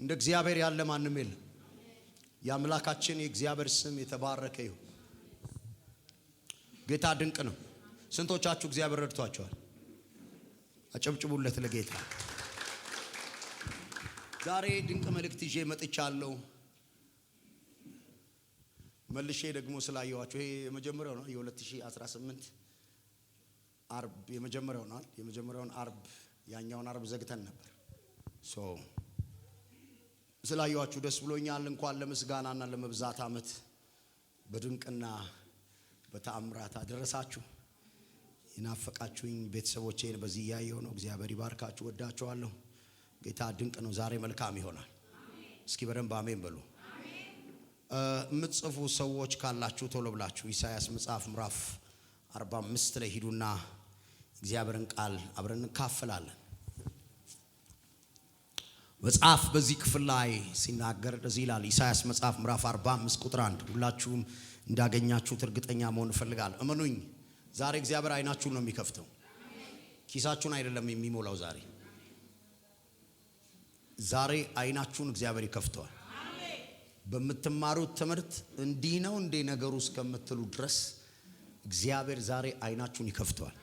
እንደ እግዚአብሔር ያለ ማንም የለም። የአምላካችን የእግዚአብሔር ስም የተባረከ ይሁን። ጌታ ድንቅ ነው። ስንቶቻችሁ እግዚአብሔር ረድቷቸዋል? አጨብጭቡለት ለጌታ። ዛሬ ድንቅ መልእክት ይዤ መጥቻለሁ። መልሼ ደግሞ ስላየዋችሁ ይሄ የመጀመሪያው ነው። የ2018 አርብ የመጀመሪያው ነው። የመጀመሪያውን አርብ ያኛውን አርብ ዘግተን ነበር። ስላየዋችሁ ደስ ብሎኛል። እንኳን ለምስጋናና ለመብዛት ዓመት በድንቅና በተአምራት አደረሳችሁ። ይናፈቃችሁኝ ቤተሰቦቼን በዚህ ያየው ነው። እግዚአብሔር ይባርካችሁ። ወዳችኋለሁ። ጌታ ድንቅ ነው። ዛሬ መልካም ይሆናል። እስኪ በደንብ አሜን በሉ። የምትጽፉ ሰዎች ካላችሁ ቶሎ ብላችሁ ኢሳይያስ መጽሐፍ ምዕራፍ 45 ላይ ሂዱና እግዚአብሔርን ቃል አብረን እንካፈላለን። መጽሐፍ በዚህ ክፍል ላይ ሲናገር እንደዚህ ይላል። ኢሳይያስ መጽሐፍ ምዕራፍ 45 ቁጥር 1 ሁላችሁም እንዳገኛችሁት እርግጠኛ መሆን እፈልጋለሁ። እመኑኝ፣ ዛሬ እግዚአብሔር አይናችሁን ነው የሚከፍተው፣ ኪሳችሁን አይደለም የሚሞላው። ዛሬ አይናችሁን እግዚአብሔር ይከፍተዋል። በምትማሩት ትምህርት እንዲህ ነው እንደ ነገሩ እስከምትሉ ድረስ እግዚአብሔር ዛሬ አይናችሁን ይከፍተዋል።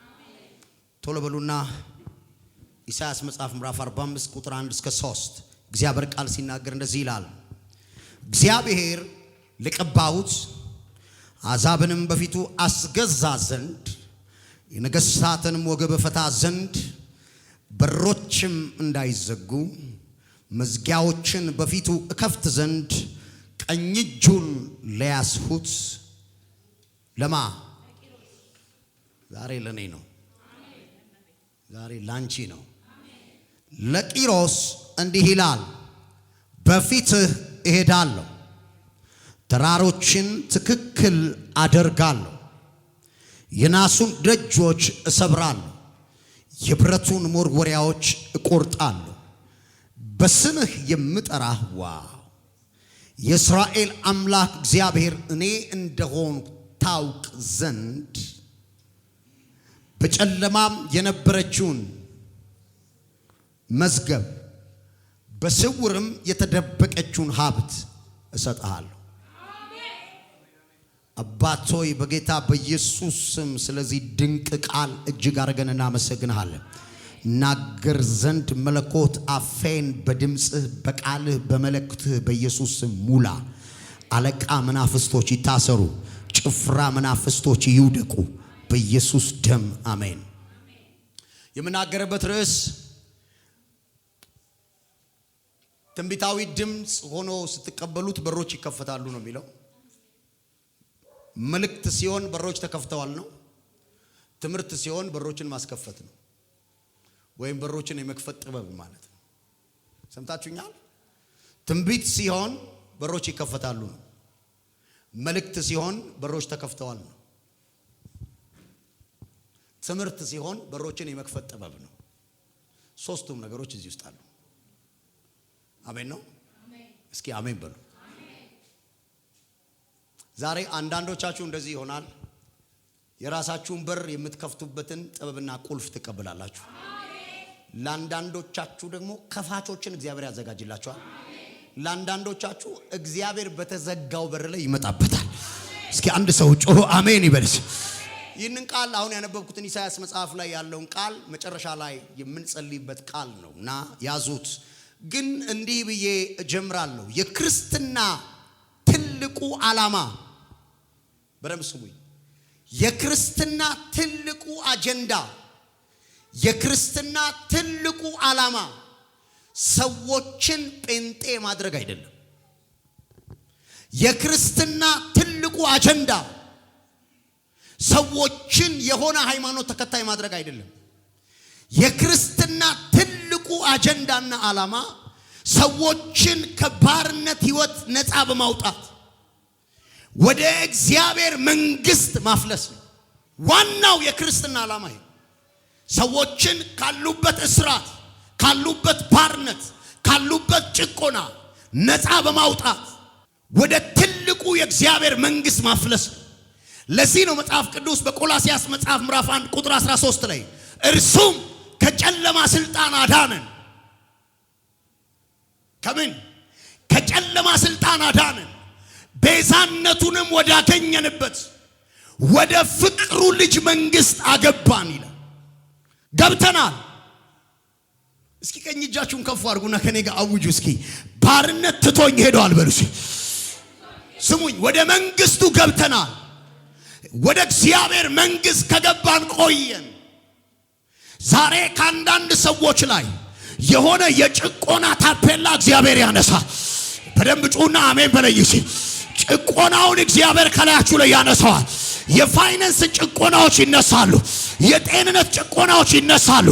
ቶሎ በሉና ኢሳይያስ መጽሐፍ ምዕራፍ 45 ቁጥር 1 እስከ 3 እግዚአብሔር ቃል ሲናገር እንደዚህ ይላል። እግዚአብሔር ለቀባሁት አሕዛብንም በፊቱ አስገዛ ዘንድ የነገሥታትንም ወገብ ፈታ ዘንድ በሮችም እንዳይዘጉ መዝጊያዎችን በፊቱ እከፍት ዘንድ ቀኝ እጁን ለያዝሁት ለማ ዛሬ ለኔ ነው። ዛሬ ላንቺ ነው። ለቂሮስ እንዲህ ይላል፣ በፊትህ እሄዳለሁ፣ ተራሮችን ትክክል አደርጋለሁ፣ የናሱን ደጆች እሰብራለሁ፣ የብረቱን መወርወሪያዎች እቆርጣለሁ። በስምህ የምጠራህ የእስራኤል አምላክ እግዚአብሔር እኔ እንደሆን ታውቅ ዘንድ በጨለማም የነበረችውን መዝገብ በስውርም የተደበቀችውን ሀብት እሰጥሃለሁ። አባት ሆይ በጌታ በኢየሱስ ስም ስለዚህ ድንቅ ቃል እጅግ አድርገን እናመሰግንሃለን። ናገር ዘንድ መለኮት አፌን በድምጽህ በቃልህ በመለክትህ በኢየሱስ ስም ሙላ። አለቃ መናፍስቶች ይታሰሩ፣ ጭፍራ መናፍስቶች ይውደቁ በኢየሱስ ደም አሜን። የምናገርበት ርዕስ ትንቢታዊ ድምጽ ሆኖ ስትቀበሉት በሮች ይከፈታሉ ነው የሚለው። መልእክት ሲሆን በሮች ተከፍተዋል ነው። ትምህርት ሲሆን በሮችን ማስከፈት ነው፣ ወይም በሮችን የመክፈት ጥበብ ማለት ነው። ሰምታችሁኛል? ትንቢት ሲሆን በሮች ይከፈታሉ ነው። መልእክት ሲሆን በሮች ተከፍተዋል ነው። ትምህርት ሲሆን በሮችን የመክፈት ጥበብ ነው። ሶስቱም ነገሮች እዚህ ውስጥ አሉ። አሜን ነው። እስኪ አሜን በሉ። ዛሬ አንዳንዶቻችሁ እንደዚህ ይሆናል። የራሳችሁን በር የምትከፍቱበትን ጥበብና ቁልፍ ትቀበላላችሁ። ለአንዳንዶቻችሁ ደግሞ ከፋቾችን እግዚአብሔር ያዘጋጅላችኋል። ለአንዳንዶቻችሁ እግዚአብሔር በተዘጋው በር ላይ ይመጣበታል። እስኪ አንድ ሰው ጮሆ አሜን ይበልስ። ይህንን ቃል አሁን ያነበብኩትን ኢሳይያስ መጽሐፍ ላይ ያለውን ቃል መጨረሻ ላይ የምንጸልይበት ቃል ነውና ያዙት። ግን እንዲህ ብዬ እጀምራለሁ። የክርስትና ትልቁ ዓላማ በደም ስሙኝ። የክርስትና ትልቁ አጀንዳ፣ የክርስትና ትልቁ ዓላማ ሰዎችን ጴንጤ ማድረግ አይደለም። የክርስትና ትልቁ አጀንዳ ሰዎችን የሆነ ሃይማኖት ተከታይ ማድረግ አይደለም። የክርስትና ትልቁ አጀንዳና ዓላማ ሰዎችን ከባርነት ህይወት ነፃ በማውጣት ወደ እግዚአብሔር መንግስት ማፍለስ ነው። ዋናው የክርስትና ዓላማ ይሄ። ሰዎችን ካሉበት እስራት፣ ካሉበት ባርነት፣ ካሉበት ጭቆና ነፃ በማውጣት ወደ ትልቁ የእግዚአብሔር መንግስት ማፍለስ ነው። ለዚህ ነው መጽሐፍ ቅዱስ በቆላስይስ መጽሐፍ ምዕራፍ 1 ቁጥር 13 ላይ እርሱም ከጨለማ ስልጣን አዳነን ከምን ከጨለማ ስልጣን አዳነን፣ ቤዛነቱንም ወዳገኘንበት ወደ ፍቅሩ ልጅ መንግስት አገባን ይላል። ገብተናል። እስኪ ቀኝ እጃችሁን ከፍ አድርጉና ከኔ ጋር አውጁ እስኪ። ባርነት ትቶኝ ሄዷል በሉ እስኪ። ስሙኝ፣ ወደ መንግስቱ ገብተናል። ወደ እግዚአብሔር መንግስት ከገባን ቆየን። ዛሬ ከአንዳንድ ሰዎች ላይ የሆነ የጭቆና ታፔላ እግዚአብሔር ያነሳል። በደንብ ጩና አሜን በለኝ እስኪ። ጭቆናውን እግዚአብሔር ከላያችሁ ላይ ያነሳዋል። የፋይናንስ ጭቆናዎች ይነሳሉ። የጤንነት ጭቆናዎች ይነሳሉ።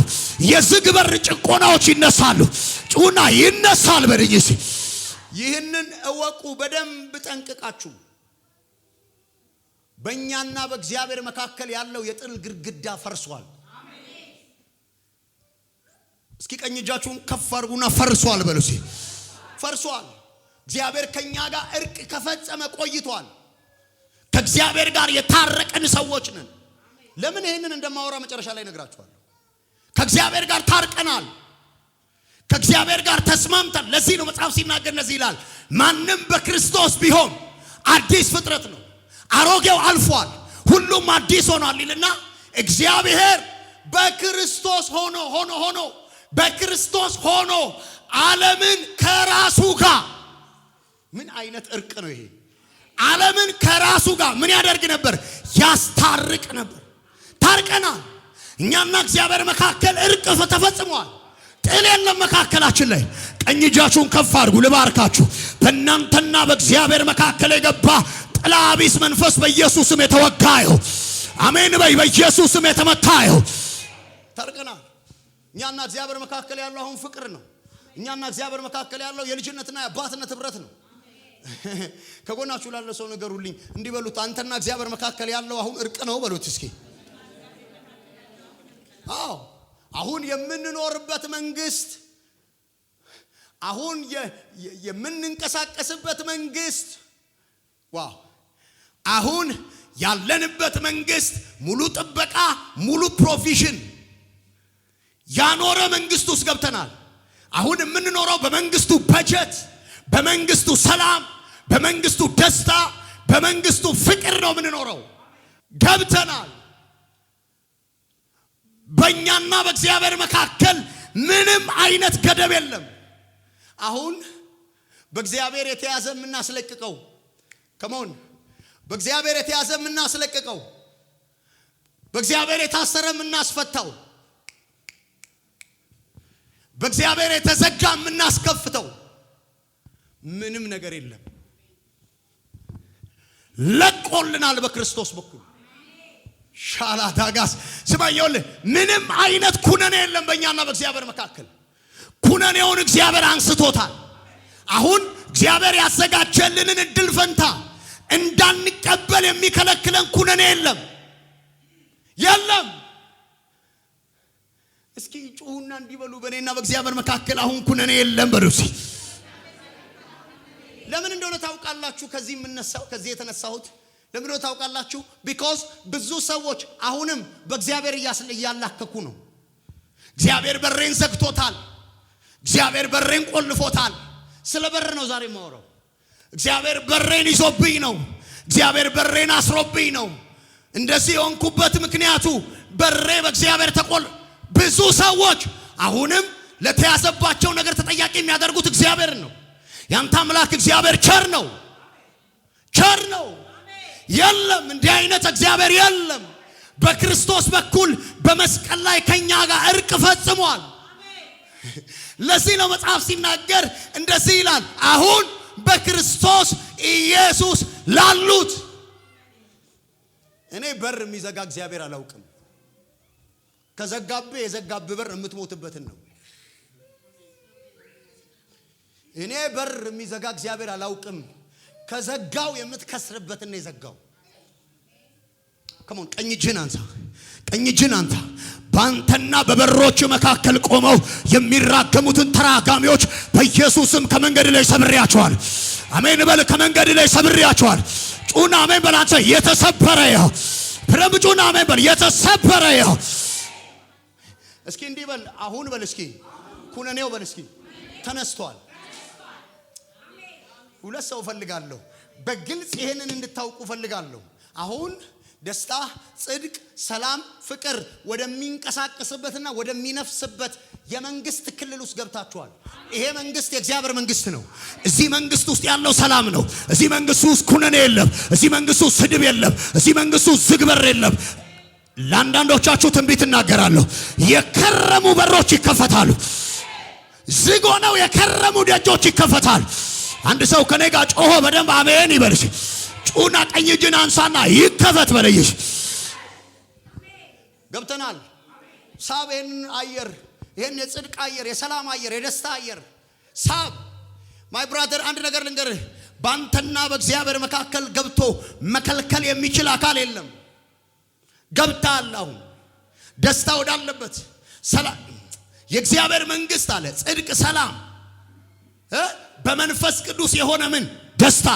የዝግ በር ጭቆናዎች ይነሳሉ። ጩና ይነሳል በልኝ እስኪ። ይህንን እወቁ በደንብ ጠንቅቃችሁ። በእኛና በእግዚአብሔር መካከል ያለው የጥል ግድግዳ ፈርሷል። እስኪ ቀኝ እጃችሁን ከፍ አድርጉና ፈርሷል በሉ እስኪ። ፈርሷል። እግዚአብሔር ከኛ ጋር እርቅ ከፈጸመ ቆይቷል። ከእግዚአብሔር ጋር የታረቀን ሰዎች ነን። ለምን ይሄንን እንደማወራ መጨረሻ ላይ ነግራችኋለሁ። ከእግዚአብሔር ጋር ታርቀናል። ከእግዚአብሔር ጋር ተስማምተን። ለዚህ ነው መጽሐፍ ሲናገር እንደዚህ ይላል፣ ማንም በክርስቶስ ቢሆን አዲስ ፍጥረት ነው፣ አሮጌው አልፏል፣ ሁሉም አዲስ ሆኗል ይልና እግዚአብሔር በክርስቶስ ሆኖ በክርስቶስ ሆኖ ዓለምን ከራሱ ጋር ምን አይነት እርቅ ነው ይሄ? ዓለምን ከራሱ ጋር ምን ያደርግ ነበር? ያስታርቅ ነበር። ታርቀናል። እኛና እግዚአብሔር መካከል እርቅ ተፈጽሟል። ጥል የለም መካከላችን ላይ። ቀኝ እጃችሁን ከፍ አድርጉ ልባርካችሁ። በእናንተና በእግዚአብሔር መካከል የገባ ጥላ ቢስ መንፈስ በኢየሱስም የተወጋ ይሁን። አሜን በይ። በኢየሱስም የተመታ ይሁን። ታርቀናል። እኛና እግዚአብሔር መካከል ያለው አሁን ፍቅር ነው። እኛና እግዚአብሔር መካከል ያለው የልጅነትና የአባትነት ህብረት ነው። ከጎናችሁ ላለ ሰው ንገሩልኝ፣ እንዲህ በሉት፣ አንተና እግዚአብሔር መካከል ያለው አሁን እርቅ ነው በሉት እስኪ። አዎ አሁን የምንኖርበት መንግስት፣ አሁን የምንንቀሳቀስበት መንግስት፣ ዋው አሁን ያለንበት መንግስት ሙሉ ጥበቃ፣ ሙሉ ፕሮቪዥን ያኖረ መንግስት ውስጥ ገብተናል። አሁን የምንኖረው በመንግስቱ በጀት፣ በመንግስቱ ሰላም፣ በመንግስቱ ደስታ፣ በመንግስቱ ፍቅር ነው የምንኖረው። ገብተናል። በእኛና በእግዚአብሔር መካከል ምንም አይነት ገደብ የለም። አሁን በእግዚአብሔር የተያዘ የምናስለቅቀው ከመሆን በእግዚአብሔር የተያዘ የምናስለቅቀው፣ በእግዚአብሔር የታሰረ የምናስፈታው፣ በእግዚአብሔር የተዘጋ የምናስከፍተው ምንም ነገር የለም። ለቆልናል በክርስቶስ በኩል። ሻላ ዳጋስ ስማየውል ምንም አይነት ኩነኔ የለም በእኛና በእግዚአብሔር መካከል። ኩነኔውን እግዚአብሔር አንስቶታል። አሁን እግዚአብሔር ያዘጋጀልንን እድል ፈንታ እንዳንቀበል የሚከለክለን ኩነኔ የለም የለም። እስኪ ጩሁና እንዲበሉ በእኔና በእግዚአብሔር መካከል አሁን ኩነኔ የለም በሉሲ። ለምን እንደሆነ ታውቃላችሁ? ከዚህ የተነሳሁት ለምን እንደሆነ ታውቃላችሁ? ቢኮዝ ብዙ ሰዎች አሁንም በእግዚአብሔር እያላከኩ ነው። እግዚአብሔር በሬን ዘግቶታል። እግዚአብሔር በሬን ቆልፎታል። ስለ በር ነው ዛሬ የማወራው። እግዚአብሔር በሬን ይዞብኝ ነው። እግዚአብሔር በሬን አስሮብኝ ነው። እንደዚህ የሆንኩበት ምክንያቱ በሬ በእግዚአብሔር ብዙ ሰዎች አሁንም ለተያዘባቸው ነገር ተጠያቂ የሚያደርጉት እግዚአብሔር ነው። ያንተ አምላክ እግዚአብሔር ቸር ነው። ቸር ነው። የለም እንዲህ አይነት እግዚአብሔር የለም። በክርስቶስ በኩል በመስቀል ላይ ከኛ ጋር እርቅ ፈጽሟል። ለዚህ ነው መጽሐፍ ሲናገር እንደዚህ ይላል፣ አሁን በክርስቶስ ኢየሱስ ላሉት። እኔ በር የሚዘጋ እግዚአብሔር አላውቅም። ከዘጋብ የዘጋብ በር የምትሞትበትን ነው። እኔ በር የሚዘጋ እግዚአብሔር አላውቅም። ከዘጋው የምትከስርበትን ነው የዘጋው። ከሞን ቀኝ እጅን አንሳ፣ ቀኝ እጅን አንሳ። ባንተና በበሮች መካከል ቆመው የሚራገሙትን ተራጋሚዎች በኢየሱስም ከመንገድ ላይ ሰብሬያቸዋል። አሜን በል። ከመንገድ ላይ ሰብሬያቸዋል። ጩና አሜን በል። አንተ የተሰበረ ይኸው ብረም ጩና አሜን በል። የተሰበረ ይኸው እስኪ እንዲህ በል። አሁን በል እስኪ ኩነኔው በል እስኪ ተነስቷል። ሁለት ሰው ፈልጋለሁ። በግልጽ ይሄንን እንድታውቁ ፈልጋለሁ። አሁን ደስታ፣ ጽድቅ፣ ሰላም፣ ፍቅር ወደሚንቀሳቀስበትና ወደሚነፍስበት የመንግስት ክልል ውስጥ ገብታችኋል። ይሄ መንግስት የእግዚአብሔር መንግስት ነው። እዚህ መንግስት ውስጥ ያለው ሰላም ነው። እዚህ መንግስት ውስጥ ኩነኔ የለም። እዚህ መንግስት ውስጥ ስድብ የለም። እዚህ መንግስት ውስጥ ዝግበር የለም። ለአንዳንዶቻችሁ ትንቢት እናገራለሁ። የከረሙ በሮች ይከፈታሉ። ዝግ ሆነው የከረሙ ደጆች ይከፈታሉ። አንድ ሰው ከኔ ጋር ጮሆ በደንብ አሜን ይበልሽ። ጩና ቀኝ እጅን አንሳና ይከፈት በለይሽ። ገብተናል። ሳብ ይሄን አየር፣ ይሄን የጽድቅ አየር፣ የሰላም አየር፣ የደስታ አየር ሳብ። ማይ ብራዘር አንድ ነገር ልንገርህ። ባንተና በእግዚአብሔር መካከል ገብቶ መከልከል የሚችል አካል የለም። ገብታል። አሁን ደስታ ወዳለበት ሰላም የእግዚአብሔር መንግስት አለ ጽድቅ፣ ሰላም በመንፈስ ቅዱስ የሆነ ምን ደስታ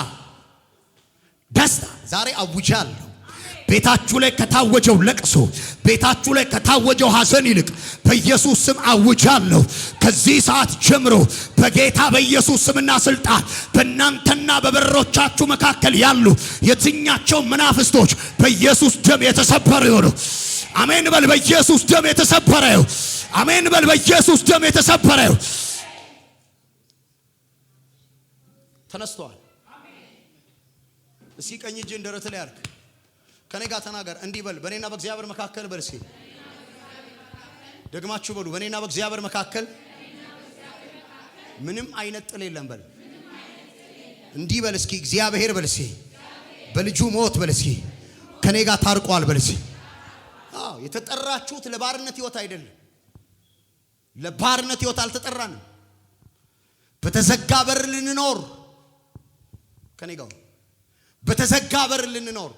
ዛሬ አውጃለሁ። ቤታችሁ ላይ ከታወጀው ለቅሶ፣ ቤታችሁ ላይ ከታወጀው ሐዘን ይልቅ በኢየሱስ ስም አውጃለሁ። ከዚህ ሰዓት ጀምሮ በጌታ በኢየሱስ ስምና ስልጣን በእናንተና በበሮቻችሁ መካከል ያሉ የትኛቸው መናፍስቶች በኢየሱስ ደም የተሰበረ ይሁኑ። አሜን በል። በኢየሱስ ደም የተሰበረ ይሁን። አሜን በል። በኢየሱስ ደም የተሰበረ ይሁን። ተነስቷል። እስኪ ቀኝ እጅ እንደረት ላይ አርግ። ከኔ ጋር ተናገር። እንዲህ በል። በኔና በእግዚአብሔር መካከል በል። እስኪ ደግማችሁ በሉ። በኔና በእግዚአብሔር መካከል ምንም አይነት ጥል የለም በል። እንዲህ በል። እስኪ እግዚአብሔር በል። እስኪ በልጁ ሞት በል። እስኪ ከኔ ጋር ታርቋል በል። እስኪ አዎ፣ የተጠራችሁት ለባርነት ህይወት አይደለም። ለባርነት ህይወት አልተጠራንም። በተዘጋ በር ልንኖር ከኔ ጋር በተዘጋ በር ልንኖር፣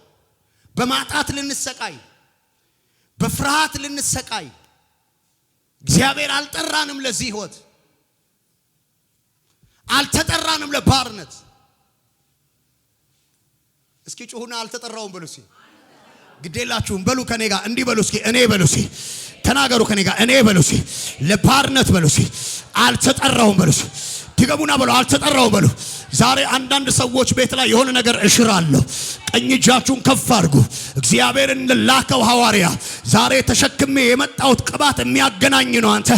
በማጣት ልንሰቃይ፣ በፍርሃት ልንሰቃይ እግዚአብሔር አልጠራንም። ለዚህ ህይወት አልተጠራንም። ለባርነት እስኪ ጩሁና አልተጠራውም በሉ። እስኪ ግዴላችሁም በሉ። ከኔ ጋር እንዲህ በሉ። እስኪ እኔ በሉ። እስኪ ተናገሩ ከኔ ጋር እኔ በሉ። እስኪ ለባርነት በሉ። እስኪ አልተጠራውም በሉ። ትገቡና በሉ አልተጠራውም በሉ። ዛሬ አንዳንድ ሰዎች ቤት ላይ የሆነ ነገር እሽራለሁ። ቀኝ እጃችሁን ከፍ አድርጉ። እግዚአብሔርን ላከው ሐዋርያ ዛሬ ተሸክሜ የመጣሁት ቅባት የሚያገናኝ ነው። አንተ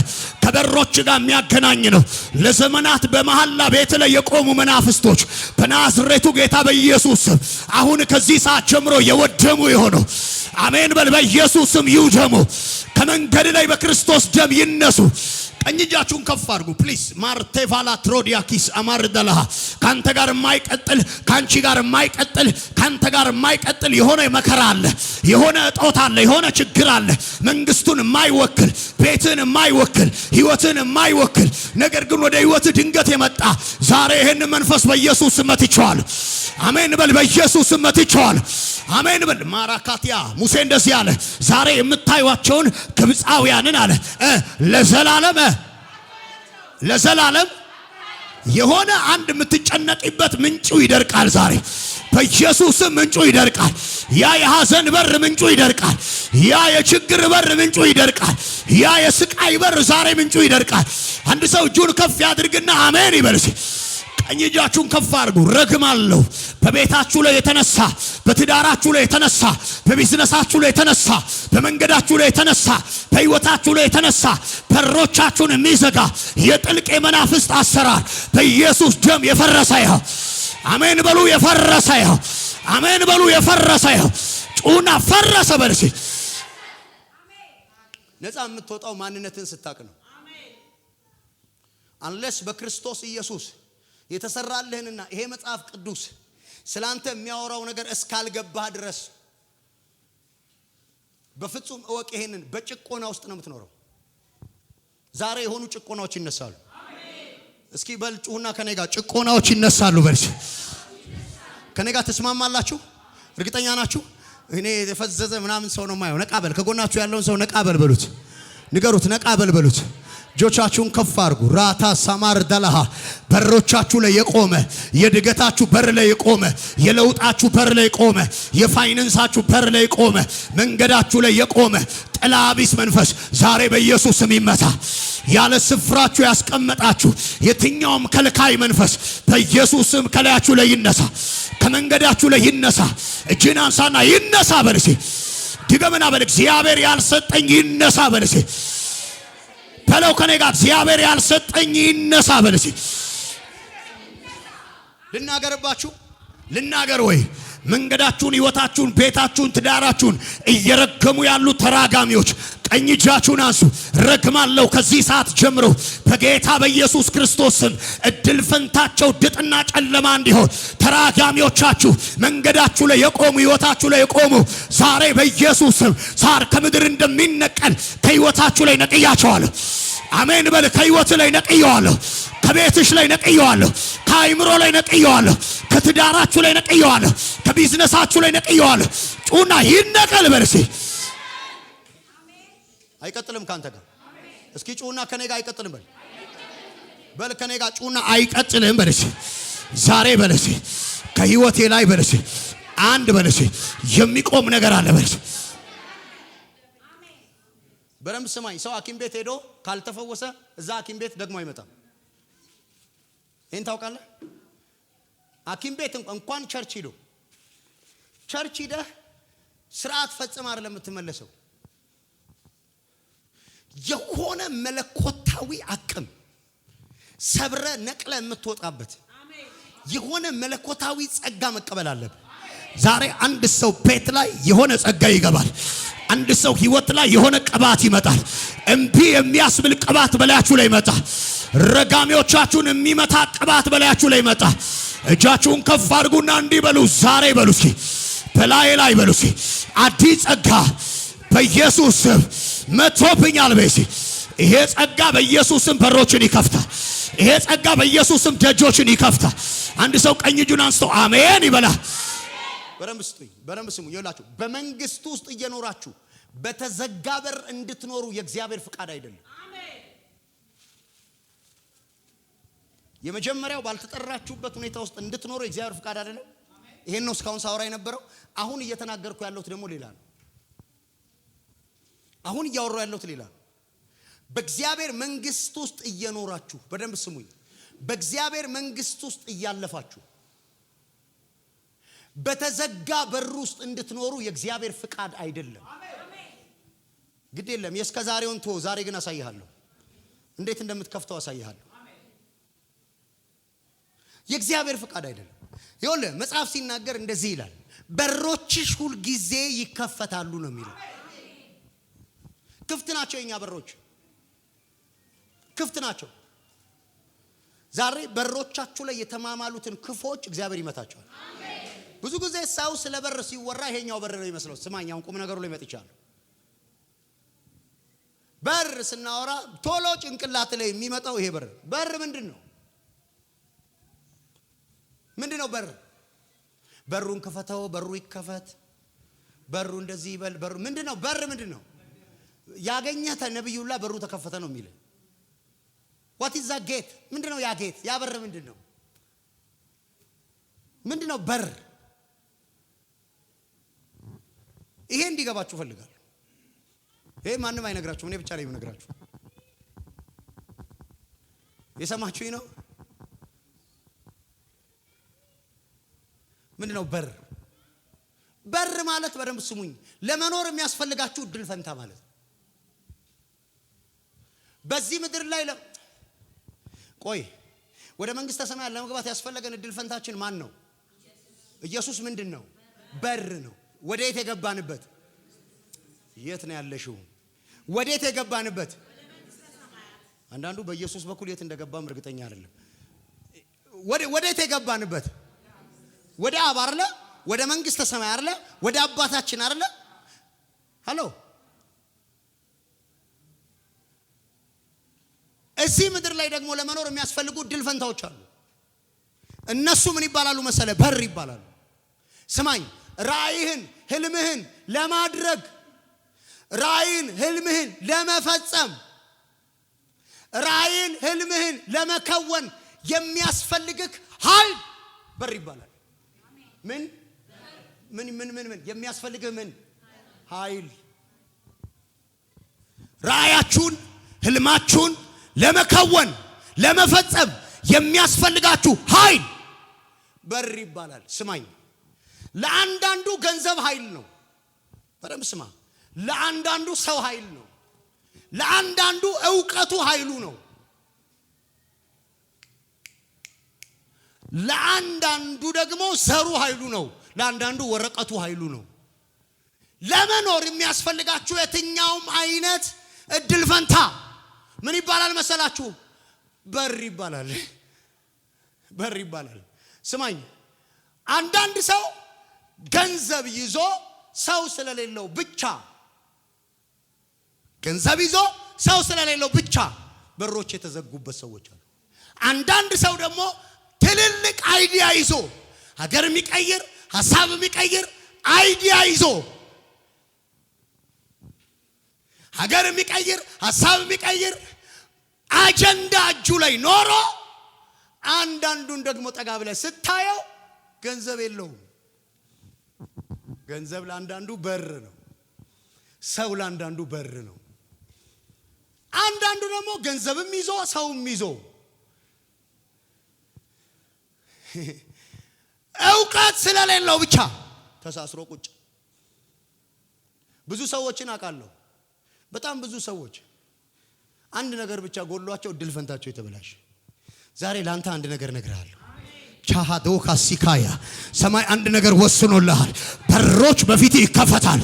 ከበሮች ጋር የሚያገናኝ ነው። ለዘመናት በመሐላ ቤት ላይ የቆሙ መናፍስቶች በናዝሬቱ ጌታ በኢየሱስ ስም አሁን ከዚህ ሰዓት ጀምሮ የወደሙ የሆነው አሜን በል። በኢየሱስ ስም ይውደሙ። ከመንገድ ላይ በክርስቶስ ደም ይነሱ። ቀኝ እጃችሁን ከፍ አድርጉ ፕሊዝ። ማርቴቫላ ትሮዲያኪስ አማርደላህ ካንተ ጋር የማይቀጥል ካንቺ ጋር የማይቀጥል ካንተ ጋር የማይቀጥል የሆነ መከራ አለ፣ የሆነ እጦት አለ፣ የሆነ ችግር አለ። መንግስቱን የማይወክል ቤትን የማይወክል ህይወትን የማይወክል ነገር ግን ወደ ህይወት ድንገት የመጣ ዛሬ ይሄን መንፈስ በኢየሱስ ስም መትቼዋለሁ። አሜን በል። በኢየሱስ ስም መትቼዋለሁ። አሜን በል። ማራካቲያ ሙሴ እንደዚህ አለ፣ ዛሬ የምታዩዋቸውን ግብፃውያንን አለ ለዘላለም የሆነ አንድ የምትጨነቂበት ምንጩ ይደርቃል። ዛሬ በኢየሱስም ምንጩ ይደርቃል። ያ የሐዘን በር ምንጩ ይደርቃል። ያ የችግር በር ምንጩ ይደርቃል። ያ የስቃይ በር ዛሬ ምንጩ ይደርቃል። አንድ ሰው እጁን ከፍ ያድርግና አሜን ይበል። ቀኝ እጃችሁን ከፍ አድርጉ። ረግማለሁ በቤታችሁ ላይ የተነሳ፣ በትዳራችሁ ላይ የተነሳ፣ በቢዝነሳችሁ ላይ የተነሳ፣ በመንገዳችሁ ላይ የተነሳ፣ በህይወታችሁ ላይ የተነሳ በሮቻችሁን የሚዘጋ የጥልቅ የመናፍስት አሰራር በኢየሱስ ደም የፈረሰ ይሁን። አሜን በሉ። የፈረሰ ይሁን። አሜን በሉ። የፈረሰ ይሁን። ጩና ፈረሰ በልሲ። ነፃ የምትወጣው ማንነትን ስታቅ ነው። አንለስ በክርስቶስ ኢየሱስ የተሰራልህንና ይሄ መጽሐፍ ቅዱስ ስላንተ የሚያወራው ነገር እስካልገባህ ድረስ በፍጹም እወቅ። ይሄንን በጭቆና ውስጥ ነው የምትኖረው። ዛሬ የሆኑ ጭቆናዎች ይነሳሉ። እስኪ በልጩና ከኔ ጋር ጭቆናዎች ይነሳሉ በልሽ። ከኔ ጋር ተስማማላችሁ? እርግጠኛ ናችሁ? እኔ የፈዘዘ ምናምን ሰው ነው የማየው። ነቃ በል። ከጎናችሁ ያለውን ሰው ነቃ በል በሉት። ንገሩት፣ ነቃ በል በሉት። እጆቻችሁን ከፍ አድርጉ። ራታ ሳማር ደላሃ በሮቻችሁ ላይ የቆመ የድገታችሁ በር ላይ የቆመ የለውጣችሁ በር ላይ የቆመ የፋይናንሳችሁ በር ላይ የቆመ መንገዳችሁ ላይ የቆመ ጥላ ቢስ መንፈስ ዛሬ በኢየሱስ ስም ይመታ። ያለ ስፍራችሁ ያስቀመጣችሁ የትኛውም ከልካይ መንፈስ በኢየሱስም ከላያችሁ ላይ ይነሳ፣ ከመንገዳችሁ ላይ ይነሳ። እጅን አንሳና ይነሳ በልሲ ድገምና በል እግዚአብሔር ያልሰጠኝ ይነሳ በልሲ በለው ከኔ ጋር እግዚአብሔር ያልሰጠኝ ይነሳ በልሲ ልናገርባችሁ ልናገር ወይ መንገዳችሁን ሕይወታችሁን ቤታችሁን ትዳራችሁን እየረገሙ ያሉ ተራጋሚዎች ቀኝ እጃችሁን አንሱ። ረግማለሁ ከዚህ ሰዓት ጀምሮ በጌታ በኢየሱስ ክርስቶስ ስም እድል ፈንታቸው ድጥና ጨለማ እንዲሆን ተራጋሚዎቻችሁ መንገዳችሁ ላይ የቆሙ ሕይወታችሁ ላይ የቆሙ ዛሬ በኢየሱስ ስም ሳር ከምድር እንደሚነቀል ከሕይወታችሁ ላይ ነቅያቸዋለሁ። አሜን በል። ከሕይወት ላይ ነቅየዋለሁ። ከቤትሽ ላይ ነቅየዋለሁ። ከአይምሮ ላይ ነቅየዋለሁ። ከትዳራችሁ ላይ ነቅየዋለሁ። ከቢዝነሳችሁ ላይ ነቅየዋለሁ። ጩና ይነቀል በርሲ አይቀጥልም ካንተ ጋር እስኪ ጩና ከኔ ጋር አይቀጥልም በል ከኔ ጋር ጩና አይቀጥልም በርሲ ዛሬ በርሲ ከሕይወቴ ላይ በርሲ አንድ በርሲ የሚቆም ነገር አለ በርሲ በረም ስማኝ። ሰው ሐኪም ቤት ሄዶ ካልተፈወሰ እዛ ሐኪም ቤት ደግሞ አይመጣም። ይሄን ታውቃለህ? ሐኪም ቤት እንኳን ቸርች ሄዶ ቸርች ሄደህ ስርዓት ፈጽም አይደለም የምትመለሰው። የሆነ መለኮታዊ አቅም ሰብረ ነቅለ የምትወጣበት የሆነ መለኮታዊ ጸጋ መቀበል አለብህ። ዛሬ አንድ ሰው ቤት ላይ የሆነ ጸጋ ይገባል። አንድ ሰው ሕይወት ላይ የሆነ ቅባት ይመጣል። እምቢ የሚያስብል ቅባት በላያችሁ ላይ ይመጣል። ረጋሚዎቻችሁን የሚመታ ቅባት በላያችሁ ላይ ይመጣል። እጃችሁን ከፍ አድርጉና እንዲህ በሉ ዛሬ በሉ እስኪ በላይ ላይ በሉ እስኪ አዲስ ጸጋ በኢየሱስ ስም መጥቶብኛል በሲ ይሄ ጸጋ በኢየሱስ ስም በሮችን ይከፍታል። ይሄ ጸጋ በኢየሱስ ስም ደጆችን ይከፍታል። አንድ ሰው ቀኝ እጁን አንስቶ አሜን ይበላል። በረም ስሙ ይላችሁ በመንግስቱ ውስጥ እየኖራችሁ በተዘጋ በር እንድትኖሩ የእግዚአብሔር ፍቃድ አይደለም። አሜን። የመጀመሪያው ባልተጠራችሁበት ሁኔታ ውስጥ እንድትኖሩ የእግዚአብሔር ፍቃድ አይደለም። ይሄን ነው እስካሁን ሳወራ የነበረው። አሁን እየተናገርኩ ያለሁት ደግሞ ሌላ ነው። አሁን እያወራሁ ያለሁት ሌላ ነው። በእግዚአብሔር መንግስት ውስጥ እየኖራችሁ በደንብ ስሙኝ። በእግዚአብሔር መንግስት ውስጥ እያለፋችሁ በተዘጋ በር ውስጥ እንድትኖሩ የእግዚአብሔር ፍቃድ አይደለም። ግድ የለም የስከ ዛሬውን ተው። ዛሬ ግን አሳይሃለሁ እንዴት እንደምትከፍተው አሳይሃለሁ። የእግዚአብሔር ፍቃድ አይደለም። ይኸውልህ መጽሐፍ ሲናገር እንደዚህ ይላል፣ በሮችሽ ሁል ጊዜ ይከፈታሉ ነው የሚለው። ክፍት ናቸው። የኛ በሮች ክፍት ናቸው። ዛሬ በሮቻችሁ ላይ የተማማሉትን ክፎች እግዚአብሔር ይመታቸዋል። ብዙ ጊዜ ሰው ስለ በር ሲወራ ይሄኛው በር ነው ይመስለው። ስማኝ አሁን ቁም ነገሩ ላይ መጥቻለሁ። በር ስናወራ ቶሎ ጭንቅላት ላይ የሚመጣው ይሄ በር ምንድነው? ምንድነው በር? በሩን ከፈተው፣ በሩ ይከፈት፣ በሩ እንደዚህ ይበል። በሩ ምንድነው? በር ምንድነው? ያገኘህ ነብዩላ በሩ ተከፈተ ነው የሚለው። what is that gate? ምንድነው ያ ጌት? ያ በር ምንድነው? ምንድነው በር? ይሄ እንዲገባችሁ ፈልጋለሁ። ይሄ ማንም አይነግራችሁም፣ እኔ ብቻ ነኝ የምነግራችሁ። የሰማችሁኝ ነው? ምንድነው በር? በር ማለት በደንብ ስሙኝ፣ ለመኖር የሚያስፈልጋችሁ እድል ፈንታ ማለት። በዚህ ምድር ላይ ቆይ ወደ መንግስተ ሰማያት ለመግባት ያስፈልገን እድል ፈንታችን ማን ነው? ኢየሱስ። ምንድነው? በር ነው። ወዴት የገባንበት? የት ነው ያለሽው? ወዴት የገባንበት? አንዳንዱ በኢየሱስ በኩል የት እንደገባም እርግጠኛ አይደለም። ወዴት የገባንበት? ወደ አብ አይደለ? ወደ መንግስተ ሰማይ አይደለ? ወደ አባታችን አይደለ? ሃሎ። እዚህ ምድር ላይ ደግሞ ለመኖር የሚያስፈልጉ እድል ፈንታዎች አሉ። እነሱ ምን ይባላሉ መሰለ? በር ይባላሉ። ስማኝ፣ ራእይህን ህልምህን ለማድረግ ራእይን ህልምህን ለመፈጸም ራእይን ህልምህን ለመከወን የሚያስፈልግህ ኃይል በር ይባላል። ምን የሚያስፈልግህ ምን ኃይል? ራእያችሁን ህልማችሁን ለመከወን ለመፈጸም የሚያስፈልጋችሁ ኃይል በር ይባላል። ስማኝ፣ ለአንዳንዱ ገንዘብ ኃይል ነው። በደም ስማ። ለአንዳንዱ ሰው ኃይል ነው። ለአንዳንዱ ዕውቀቱ ኃይሉ ነው። ለአንዳንዱ ደግሞ ዘሩ ኃይሉ ነው። ለአንዳንዱ ወረቀቱ ኃይሉ ነው። ለመኖር የሚያስፈልጋችሁ የትኛውም አይነት እድል ፈንታ ምን ይባላል መሰላችሁ? በር ይባላል። በር ይባላል። ስማኝ፣ አንዳንድ ሰው ገንዘብ ይዞ ሰው ስለሌለው ብቻ ገንዘብ ይዞ ሰው ስለሌለው ብቻ በሮች የተዘጉበት ሰዎች አሉ። አንዳንድ ሰው ደግሞ ትልልቅ አይዲያ ይዞ ሀገር የሚቀይር ሐሳብ የሚቀይር አይዲያ ይዞ ሀገር የሚቀይር ሐሳብ የሚቀይር አጀንዳ እጁ ላይ ኖሮ አንዳንዱን ደግሞ ጠጋ ብለህ ስታየው ገንዘብ የለውም። ገንዘብ ለአንዳንዱ በር ነው። ሰው ለአንዳንዱ በር ነው። አንዳንዱ ደግሞ ገንዘብም ይዞ ሰውም ይዞ ዕውቀት ስለሌለው ብቻ ተሳስሮ ቁጭ። ብዙ ሰዎችን አውቃለሁ። በጣም ብዙ ሰዎች አንድ ነገር ብቻ ጎሏቸው እድል ፈንታቸው የተበላሸ። ዛሬ ላንተ አንድ ነገር እነግርሃለሁ። ቻሃዶ ካሲካያ ሰማይ አንድ ነገር ወስኖልሃል። በሮች በፊት ይከፈታል።